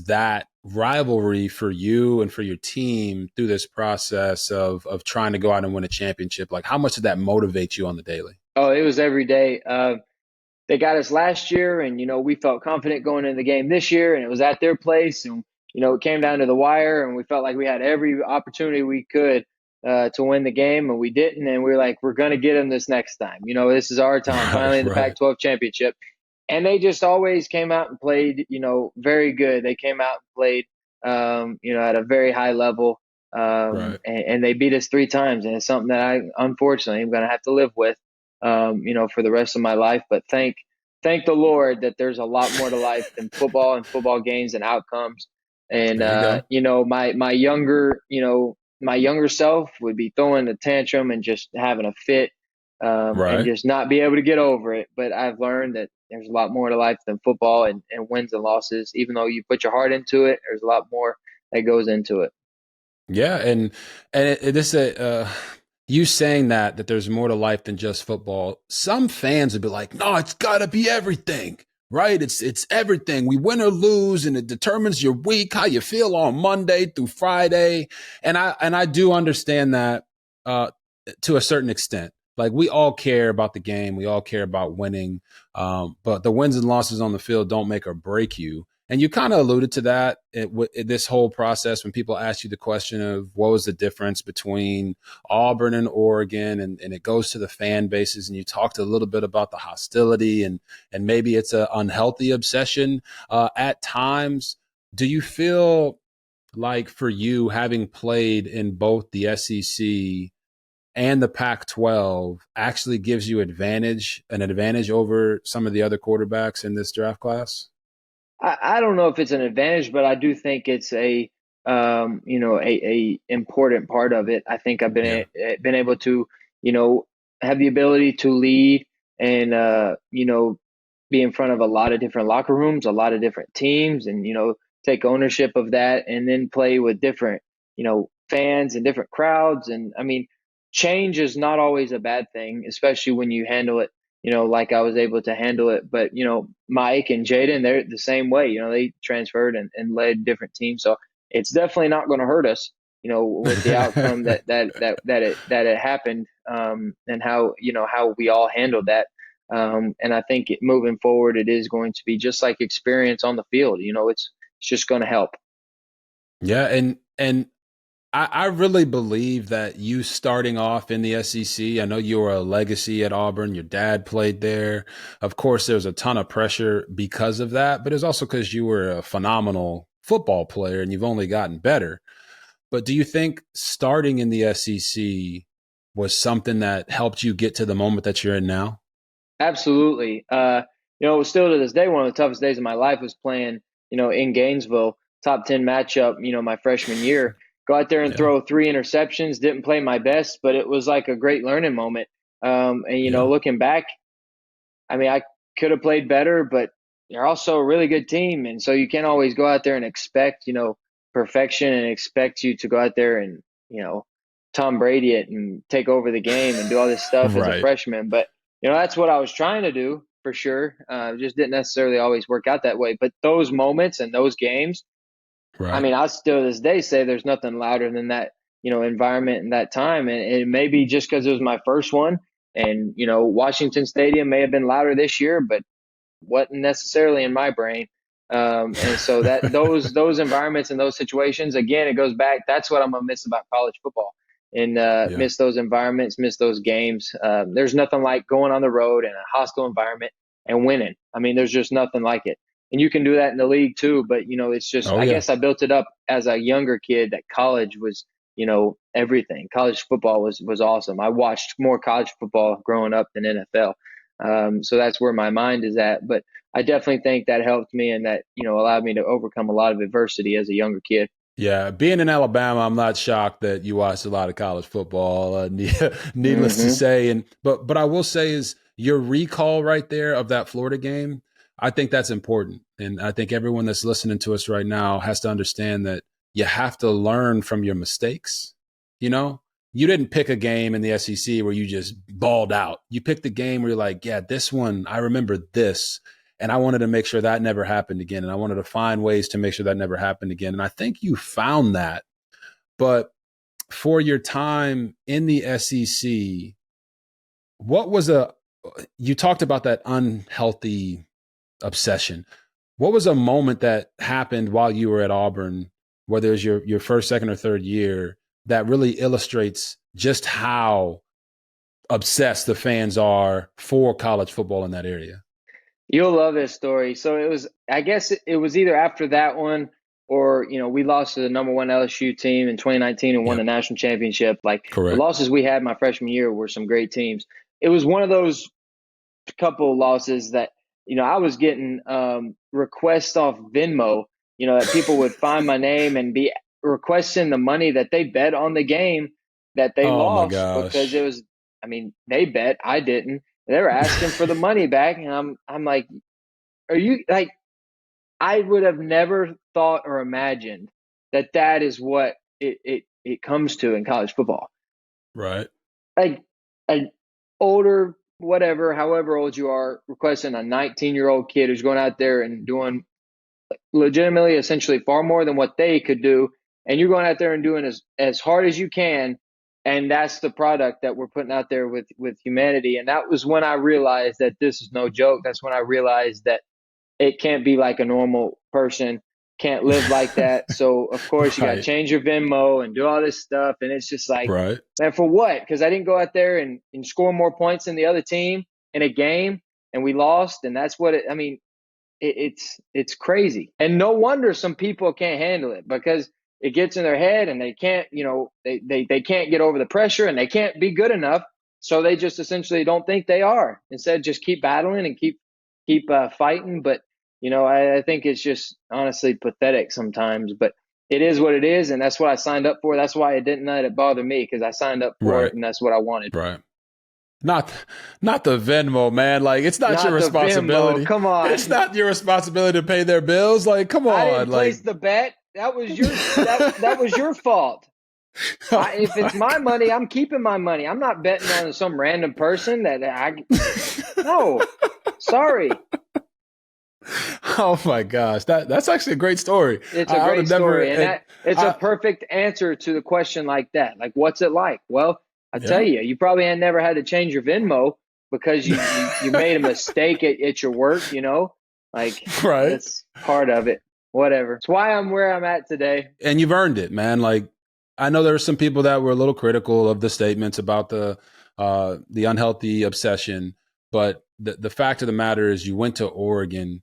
S2: that rivalry for you and for your team through this process of trying to go out and win a championship? Like, how much did that motivate you on the daily?
S1: Oh, it was every day. They got us last year, and we felt confident going into the game this year, and it was at their place, and it came down to the wire, and we felt like we had every opportunity we could to win the game, and we didn't, and we were like, we're going to get them this next time. This is our time, finally
S2: Right,
S1: in the
S2: right,
S1: Pac-12 championship. And they just always came out and played, very good. They came out and played, at a very high level,
S2: right.
S1: and they beat us three times, and it's something that I unfortunately am going to have to live with, for the rest of my life. But thank the Lord that there's a lot more to life than football and football games and outcomes. And
S2: There you go.
S1: my younger self would be throwing a tantrum and just having a fit, and
S2: Right.
S1: just not be able to get over it. But I've learned that there's a lot more to life than football and wins and losses. Even though you put your heart into it, there's a lot more that goes into it.
S2: Yeah, this you saying that there's more to life than just football. Some fans would be like, "No, it's got to be everything." Right? It's everything. We win or lose, and it determines your week, how you feel on Monday through Friday. And I do understand that uh, to a certain extent. Like, we all care about the game, we all care about winning, but the wins and losses on the field don't make or break you. And you kind of alluded to that this whole process when people ask you the question of what was the difference between Auburn and Oregon, and it goes to the fan bases, and you talked a little bit about the hostility, and maybe it's an unhealthy obsession at times. Do you feel like, for you, having played in both the SEC and the Pac-12, actually gives you an advantage over some of the other quarterbacks in this draft class?
S1: I don't know if it's an advantage, but I do think it's a important part of it. I think I've
S2: Yeah.
S1: been able to, have the ability to lead and be in front of a lot of different locker rooms, a lot of different teams, and take ownership of that, and then play with different, fans and different crowds. And I mean, change is not always a bad thing, especially when you handle it, like I was able to handle it. But, Mike and Jaden, they're the same way. They transferred and led different teams. So it's definitely not going to hurt us, with the outcome that it happened, and how we all handled that. And I think moving forward, it is going to be just like experience on the field. It's just going to help.
S2: Yeah, and I really believe that you starting off in the SEC, I know you were a legacy at Auburn. Your dad played there. Of course, there's a ton of pressure because of that, but it's also because you were a phenomenal football player and you've only gotten better. But do you think starting in the SEC was something that helped you get to the moment that you're in now?
S1: Absolutely. Still to this day, one of the toughest days of my life was playing, in Gainesville, top 10 matchup, my freshman year. Go out there and
S2: Yeah,
S1: throw three interceptions, didn't play my best, but it was like a great learning moment. And,
S2: yeah,
S1: looking back, I mean, I could have played better, but you're also a really good team. And so you can't always go out there and expect, perfection and expect you to go out there and, Tom Brady it and take over the game and do all this stuff as a
S2: right.
S1: freshman. But, that's what I was trying to do for sure. Just didn't necessarily always work out that way. But those moments and those games, I
S2: Right.
S1: mean, I still to this day say there's nothing louder than that, environment and that time. And it may be just because it was my first one. And, Washington Stadium may have been louder this year, but wasn't necessarily in my brain. And so that those environments and those situations, again, it goes back. That's what I'm gonna miss about college football, and
S2: Yeah.
S1: miss those environments, miss those games. There's nothing like going on the road in a hostile environment and winning. I mean, there's just nothing like it. And you can do that in the league too. But it's just
S2: Oh
S1: I
S2: yeah.
S1: guess I built it up as a younger kid that college was everything. College football was awesome. I watched more college football growing up than NFL. So that's where my mind is at. But I definitely think that helped me and that, allowed me to overcome a lot of adversity as a younger kid.
S2: Yeah, being in Alabama, I'm not shocked that you watched a lot of college football. Needless to
S1: Hmm.
S2: say, and but I will say is your recall right there of that Florida game. I think that's important, and I think everyone that's listening to us right now has to understand that you have to learn from your mistakes. You know, you didn't pick a game in the SEC where you just balled out. You picked a game where you're like, yeah, this one I remember this. And I wanted to make sure that never happened again. And I wanted to find ways to make sure that never happened again. And I think you found that. But for your time in the SEC, what was you talked about that unhealthy obsession. What was a moment that happened while you were at Auburn, whether it was your first, second, or third year, that really illustrates just how obsessed the fans are for college football in that area?
S1: You'll love this story. So I guess it was either after that one or, we lost to the number one LSU team in 2019 and won the
S2: Yep,
S1: national championship. Like the
S2: correct.
S1: losses we had my freshman year were some great teams. It was one of those couple of losses that, I was getting requests off Venmo, that people would find my name and be requesting the money that they bet on the game that they
S2: Oh my
S1: lost because it
S2: gosh.
S1: was, I mean, they bet, I didn't. They were asking for the money back, and I'm like, are you like? I would have never thought or imagined that is what it comes to in college football.
S2: Right.
S1: Like an older, whatever, however old you are, requesting a 19-year-old kid who's going out there and doing legitimately, essentially far more than what they could do, and you're going out there and doing as hard as you can, and that's the product that we're putting out there with humanity. And that was when I realized that this is no joke. That's when I realized that it can't be like a normal person, can't live like that. So of course you got to
S2: Right.
S1: change your Venmo and do all this stuff. And it's just like,
S2: Right.
S1: man, for what? Because I didn't go out there and score more points than the other team in a game and we lost. And that's what I mean, it's crazy. And no wonder some people can't handle it because it gets in their head and they can't, they can't get over the pressure and they can't be good enough. So they just essentially don't think they are. Instead, just keep battling and keep fighting. But I think it's just honestly pathetic sometimes. But it is what it is, and that's what I signed up for. That's why it didn't let it bother me because I signed up for
S2: Right.
S1: it, and that's what I wanted.
S2: Right. Not not the Venmo, man. Like it's not your
S1: Not the Venmo.
S2: responsibility.
S1: Come
S2: It's
S1: on.
S2: not your responsibility to pay their bills. Like, come
S1: I
S2: on.
S1: didn't
S2: Like
S1: place the bet. That was that was your fault.
S2: oh
S1: If it's my money, I'm keeping my money. I'm not betting on some random person that I no. Sorry.
S2: oh my gosh. That's actually a great story.
S1: It's a
S2: I would
S1: great
S2: have never
S1: story, and it's a
S2: I,
S1: perfect answer to the question like that. Like, what's it like? Well, I tell
S2: yeah.
S1: you probably had never had to change your Venmo because you made a mistake at your work. Like
S2: right.
S1: that's part of it. Whatever. It's why I'm where I'm at today.
S2: And you've earned it, man. Like I know there are some people that were a little critical of the statements about the unhealthy obsession, but the fact of the matter is you went to Oregon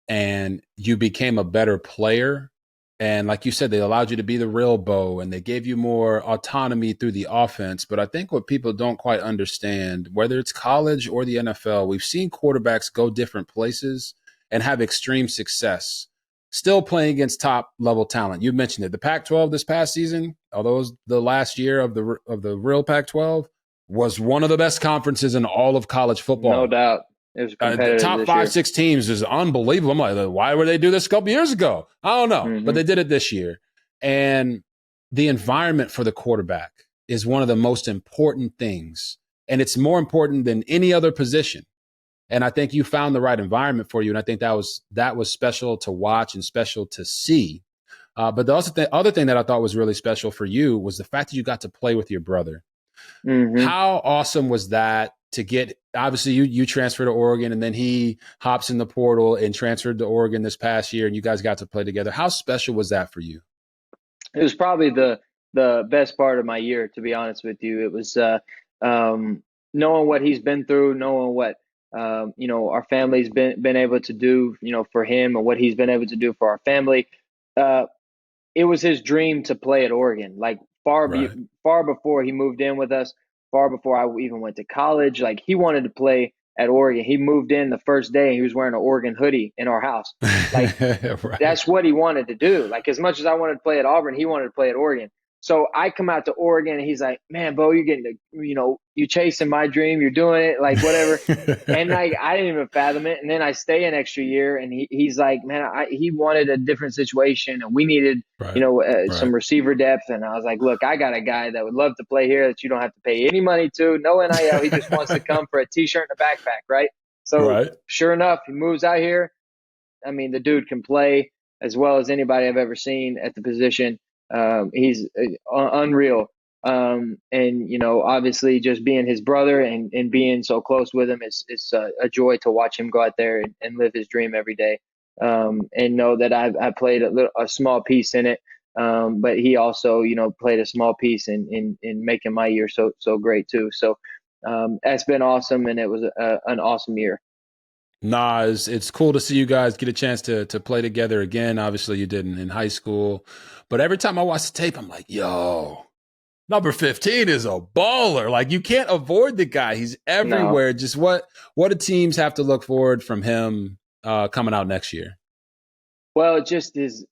S2: and you became a better player. And like you said, they allowed you to be the real Bo and they gave you more autonomy through the offense. But I think what people don't quite understand, whether it's college or the NFL, we've seen quarterbacks go different places and have extreme success, still playing against top level talent. You mentioned it. The Pac-12 this past season, although it was the last year of the real Pac-12, was one of the best conferences in all of college
S1: No
S2: football.
S1: doubt. It was
S2: The
S1: competitive
S2: top
S1: this
S2: five,
S1: year.
S2: 6 teams is unbelievable. I'm like, why would they do this a couple years ago? I don't know, but
S1: Hmm.
S2: they did it this year. And the environment for the quarterback is one of the most important things and it's more important than any other position. And I think you found the right environment for you. And I think that was special to watch and special to see. But the other thing that I thought was really special for you was the fact that you got to play with your brother.
S1: Mm-hmm.
S2: How awesome was that to get, obviously you transferred to Oregon and then he hops in the portal and transferred to Oregon this past year and you guys got to play together. How special was that for you?
S1: It was probably the best part of my year, to be honest with you. It was knowing what he's been through, knowing what our family's been able to do, for him, and what he's been able to do for our family. It was his dream to play at Oregon, like
S2: Right.
S1: far before he moved in with us, far before I even went to college. Like, he wanted to play at Oregon. He moved in the first day and he was wearing an Oregon hoodie in our house. Like,
S2: Right.
S1: that's what he wanted to do. Like, as much as I wanted to play at Auburn, he wanted to play at Oregon. So I come out to Oregon and he's like, "Man, Bo, you're getting you chasing my dream. You're doing it, like, whatever." And like, I didn't even fathom it. And then I stay an extra year, and he's like, "Man, he wanted a different situation, and we needed,
S2: Right. Right.
S1: some receiver depth." And I was like, "Look, I got a guy that would love to play here that you don't have to pay any money to, no NIL. He just wants to come for a T-shirt and a backpack, right?" So
S2: Right.
S1: sure enough, he moves out here. I mean, the dude can play as well as anybody I've ever seen at the position. He's unreal. And obviously, just being his brother and being so close with him is a joy to watch him go out there and live his dream every day. And know that I played a small piece in it. But he also, played a small piece in making my year so great too. So that's been awesome, and it was an awesome year.
S2: Nah, it's cool to see you guys get a chance to play together again. Obviously, you did in high school, but every time I watch the tape, I'm like, yo, number 15 is a baller. Like, you can't avoid the guy; he's
S1: No.
S2: everywhere. Just what do teams have to look forward from him coming out next year?
S1: Well, it just is.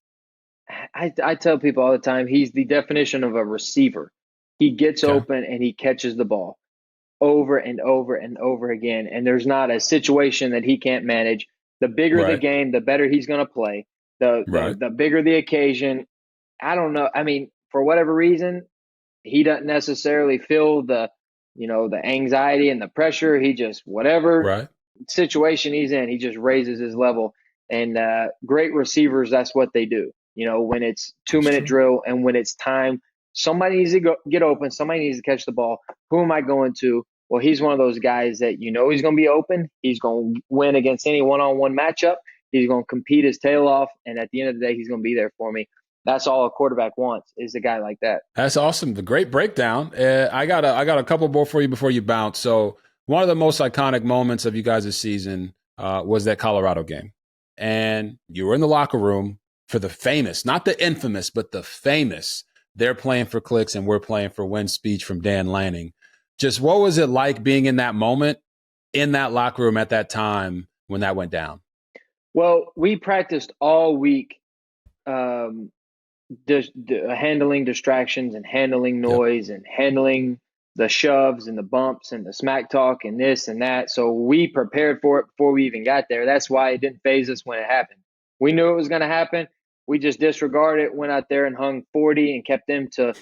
S1: I tell people all the time, he's the definition of a receiver. He gets
S2: Okay,
S1: open and he catches the ball over and over and over again. And there's not a situation that he can't manage. The bigger the
S2: right,
S1: game, the better he's going to play.
S2: right,
S1: The bigger the occasion. I don't know. I mean, for whatever reason, he doesn't necessarily feel the anxiety and the pressure. He just, whatever
S2: right.
S1: situation he's in, he just raises his level. And great receivers, that's what they do. When it's
S2: That's
S1: 2 minute
S2: true.
S1: drill and when it's time, somebody needs to get open. Somebody needs to catch the ball. Who am I going to? Well, he's one of those guys that he's going to be open. He's going to win against any one-on-one matchup. He's going to compete his tail off, and at the end of the day, he's going to be there for me. That's all a quarterback wants, is a guy like that.
S2: That's awesome. The great breakdown. I got a couple more for you bounce. So one of the most iconic moments of you guys' season was that Colorado game, and you were in the locker room for the famous, not the infamous, but the famous. They're playing for clicks and we're playing for win speech from Dan Lanning. Just what was it like being in that moment in that locker room at that time when that went down?
S1: Well, we practiced all week, um, handling distractions and handling
S2: Yep.
S1: noise and handling the shoves and the bumps and the smack talk and this and that. So we prepared for it before we even got there. That's why it didn't phase us when it happened. We knew it was going to happen. We just disregarded it, went out there and hung 40 and kept them to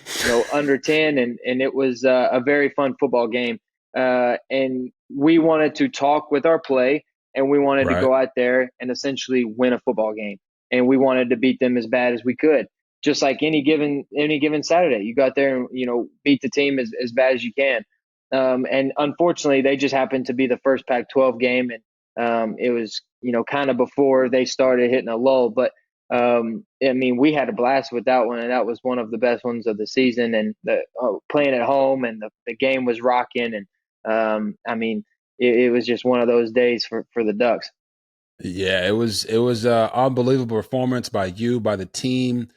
S1: under 10, and it was a very fun football game. And we wanted to talk with our play, and we wanted to
S2: Right.
S1: go out there and essentially win a football game, and we wanted to beat them as bad as we could, just like any given Saturday. You go out there and beat the team as bad as you can. And unfortunately, they just happened to be the first Pac-12 game, and it was kind of before they started hitting a lull. But I mean, we had a blast with that one, and that was one of the best ones of the season. And playing at home, and the game was rocking, and I mean, it was just one of those days for the Ducks.
S2: Yeah, it was unbelievable performance by you, by the team.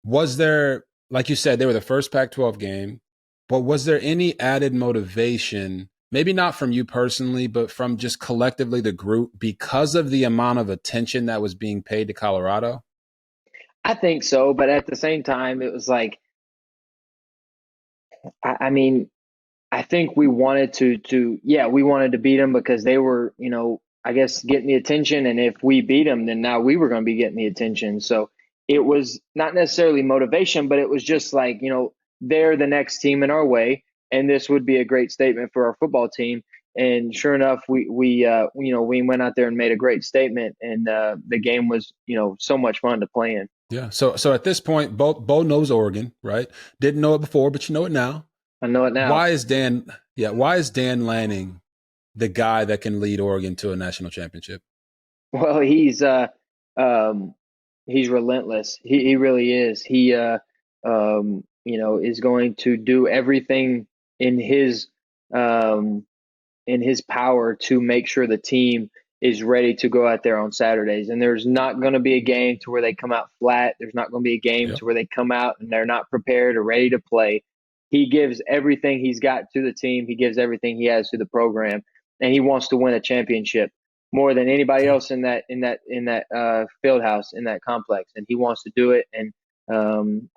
S2: Was there, like you said, they were the first Pac-12 game, but was there any added motivation, maybe not from you personally, but from just collectively the group because of the amount of attention that was being paid to Colorado?
S1: I think so, but at the same time, it was like, I mean, I think we wanted yeah, we wanted to beat them because they were, I guess, getting the attention. And if we beat them, then now we were going to be getting the attention. So it was not necessarily motivation, but it was just like, they're the next team in our way. and this would be a great statement for our football team. And sure enough, we went out there and made a great statement, and the game was so much fun to play in.
S2: Yeah. So at this point, Bo knows Oregon, right? Didn't know it before, but you know it now.
S1: I know it now.
S2: Why is Dan? Yeah. Why is Dan Lanning the guy that can lead Oregon to a national championship?
S1: Well, he's relentless. He really is. He is going to do everything in his um, power to make sure the team is ready to go out there on Saturdays. And there's not going to be a game to where they come out flat. There's not going to be a game
S2: Yeah.
S1: to where they come out and they're not prepared or ready to play. He gives everything he's got to the team. He gives everything he has to the program, and he wants to win a championship more than anybody else in that field house, in that complex. And he wants to do it. And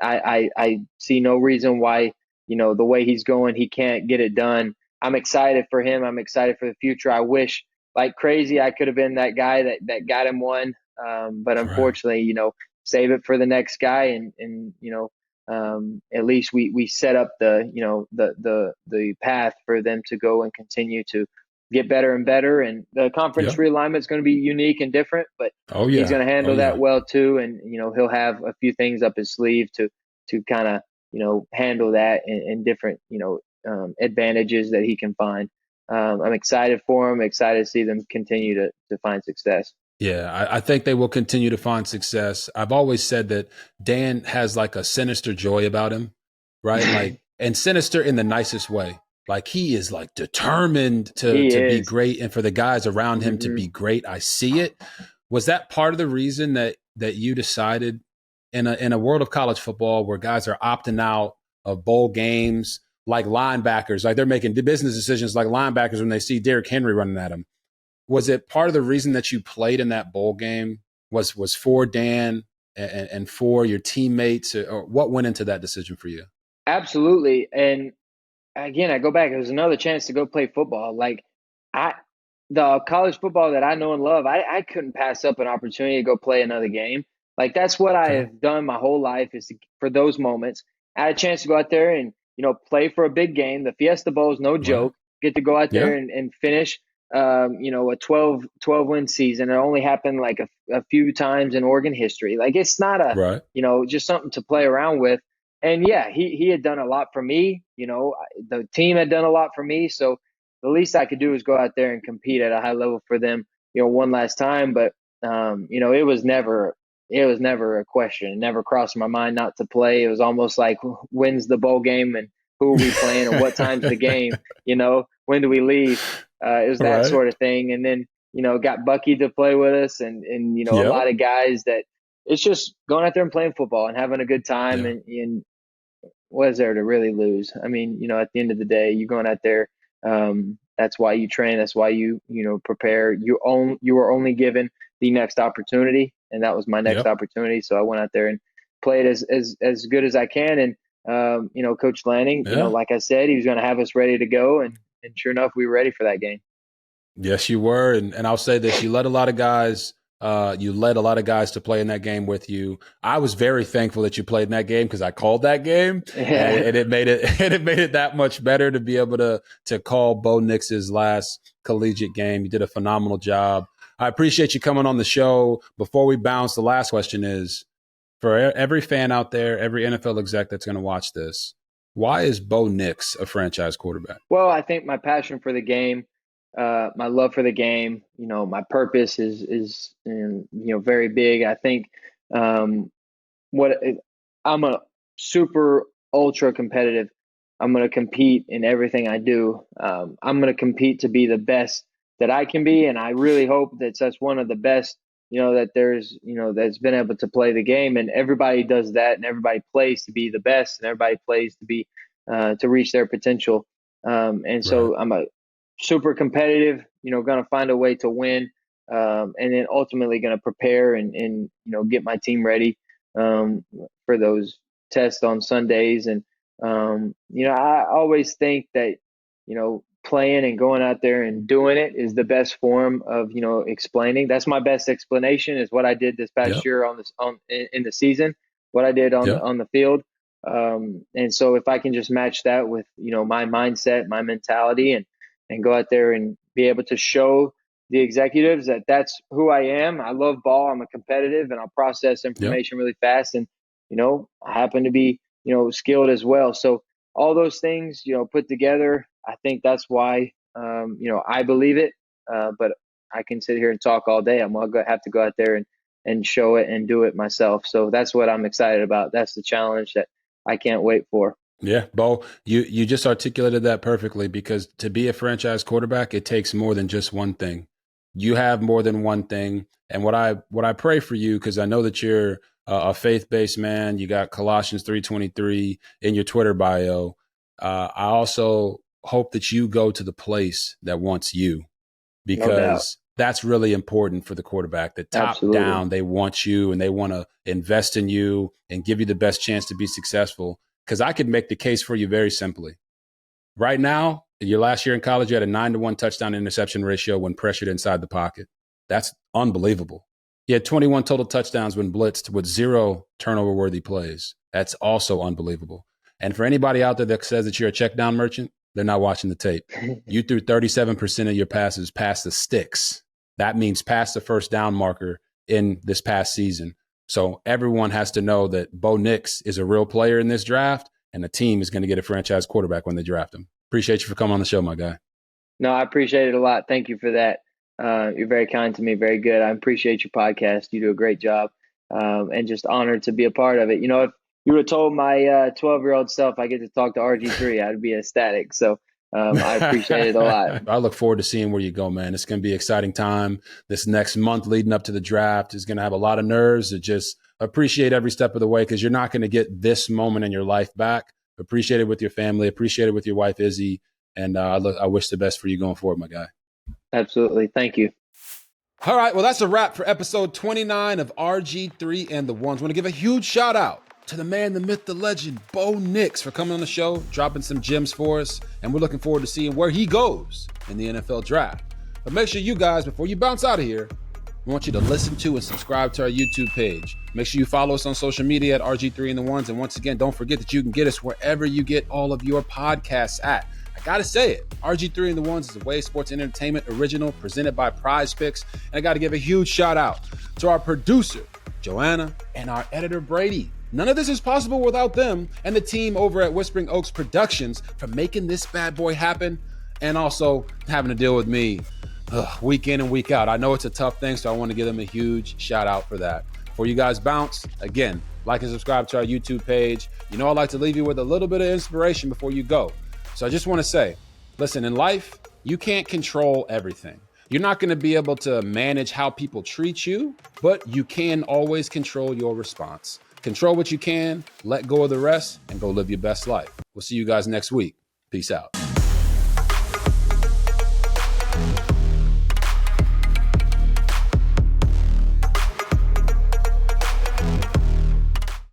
S1: I see no reason why, the way he's going, he can't get it done. I'm excited for him. I'm excited for the future. I wish like crazy I could have been that guy that got him one. But
S2: Right.
S1: unfortunately, save it for the next guy, and at least we set up the path for them to go and continue to get better and better. And the conference
S2: Yeah.
S1: realignment is going to be unique and different, but
S2: Oh
S1: he's
S2: yeah.
S1: going to
S2: Oh
S1: handle that
S2: yeah.
S1: well too. And he'll have a few things up his sleeve to kind of handle that in different advantages that he can find. I'm excited for him. Excited to see them continue to find success.
S2: Yeah, I think they will continue to find success. I've always said that Dan has like a sinister joy about him, right? Like, and sinister in the nicest way. Like he is like determined
S1: He
S2: to be
S1: is.
S2: great, and for the guys around him to be great. I see it. Was that part of the reason that you decided in a world of college football where guys are opting out of bowl games, like linebackers, like they're making business decisions like linebackers when they see Derrick Henry running at them? Was it part of the reason that you played in that bowl game was for Dan and for your teammates, or what went into that decision for you?
S1: Absolutely. And again, I go back. It was another chance to go play football. Like I, the college football that I know and love, I couldn't pass up an opportunity to go play another game. Like that's what I
S2: Okay.
S1: have done my whole life, is for those moments. I had a chance to go out there and play for a big game. The Fiesta Bowl is no
S2: Right.
S1: joke. Get to go out there
S2: Yeah.
S1: and finish a 12 win season. It only happened like a few times in Oregon history. Like it's not
S2: Right.
S1: just something to play around with. And yeah, he had done a lot for me. The team had done a lot for me. So the least I could do was go out there and compete at a high level for them, one last time. But it was never a question. It never crossed my mind not to play. It was almost like, when's the bowl game and who are we playing and what time's the game? When do we leave? It was that
S2: Right.
S1: sort of thing. And then got Bucky to play with us, and a
S2: Yep.
S1: lot of guys that it's just going out there and playing football and having a good time,
S2: Yeah.
S1: and what is there to really lose? I mean, at the end of the day, you're going out there. That's why you train. That's why you prepare. You are only given the next opportunity, and that was my next
S2: Yep.
S1: opportunity. So I went out there and played as good as I can. And Coach Lanning,
S2: Yeah.
S1: like I said, he was going to have us ready to go, and sure enough, we were ready for that game.
S2: Yes, you were, and I'll say this: you led a lot of guys to play in that game with you. I was very thankful that you played in that game because I called that game,
S1: Yeah.
S2: and it made it that much better to be able to call Bo Nix's last collegiate game. You did a phenomenal job. I appreciate you coming on the show. Before we bounce, the last question is for every fan out there, every NFL exec that's going to watch this: why is Bo Nix a franchise quarterback?
S1: Well, I think my passion for the game, my love for the game, my purpose is very big. I think what I'm a super ultra competitive. I'm going to compete in everything I do. I'm going to compete to be the best that I can be, and I really hope that that's one of the best. That there's that's been able to play the game, and everybody does that, and everybody plays to be the best, and everybody plays to be to reach their potential. And
S2: Right.
S1: so I'm a super competitive. Going to find a way to win, and then ultimately going to prepare and get my team ready for those tests on Sundays. And I always think that playing and going out there and doing it is the best form of explaining. That's my best explanation, is what I did this past
S2: Yep.
S1: year on this on in the season, what I did on
S2: Yep.
S1: the field. And so if I can just match that with, my mindset, my mentality, and go out there and be able to show the executives that that's who I am. I love ball. I'm a competitive, and I'll process
S2: Yep.
S1: information really fast. And, I happen to be, skilled as well. So all those things, put together, I think that's why, I believe it. But I can sit here and talk all day. I'm going to have to go out there and show it and do it myself. So that's what I'm excited about. That's the challenge that I can't wait for.
S2: Yeah, Bo, you just articulated that perfectly, because to be a franchise quarterback, it takes more than just one thing. You have more than one thing. And what I pray for you, because I know that you're a faith-based man, you got Colossians 3:23 in your Twitter bio. I also hope that you go to the place that wants you,
S1: No doubt.
S2: because that's really important for the quarterback. The top
S1: Absolutely.
S2: down, they want you and they want to invest in you and give you the best chance to be successful. Because I could make the case for you very simply. Right now, your last year in college, you had a 9-to-1 touchdown interception ratio when pressured inside the pocket. That's unbelievable. You had 21 total touchdowns when blitzed with 0 turnover-worthy plays. That's also unbelievable. And for anybody out there that says that you're a check down merchant, they're not watching the tape. You threw 37% of your passes past the sticks. That means past the first down marker in this past season. So everyone has to know that Bo Nix is a real player in this draft, and the team is going to get a franchise quarterback when they draft him. Appreciate you for coming on the show, my guy.
S1: No, I appreciate it a lot. Thank you for that. You're very kind to me. Very good. I appreciate your podcast. You do a great job, and just honored to be a part of it. If you would have told my 12-year-old self I get to talk to RG3, I'd be ecstatic. So I appreciate it a lot.
S2: I look forward to seeing where you go, man. It's going to be an exciting time. This next month leading up to the draft is going to have a lot of nerves. To just appreciate every step of the way, because you're not going to get this moment in your life back. Appreciate it with your family. Appreciate it with your wife, Izzy. And I wish the best for you going forward, my guy.
S1: Absolutely. Thank you.
S2: All right. Well, that's a wrap for episode 29 of RG3 and The Ones. I want to give a huge shout out to the man, the myth, the legend, Bo Nix, for coming on the show, dropping some gems for us. And we're looking forward to seeing where he goes in the NFL draft. But make sure you guys, before you bounce out of here, we want you to listen to and subscribe to our YouTube page. Make sure you follow us on social media at RG3 and The Ones. And once again, don't forget that you can get us wherever you get all of your podcasts at. I gotta say it, RG3 and The Ones is a Wave Sports Entertainment original presented by PrizePicks. And I gotta give a huge shout out to our producer, Joanna, and our editor, Brady. None of this is possible without them and the team over at Whispering Oaks Productions for making this bad boy happen, and also having to deal with me week in and week out. I know it's a tough thing, so I want to give them a huge shout out for that. Before you guys bounce, again, like and subscribe to our YouTube page. I like to leave you with a little bit of inspiration before you go. So I just want to say, listen, in life, you can't control everything. You're not going to be able to manage how people treat you, but you can always control your response. Control what you can, let go of the rest, and go live your best life. We'll see you guys next week. Peace out.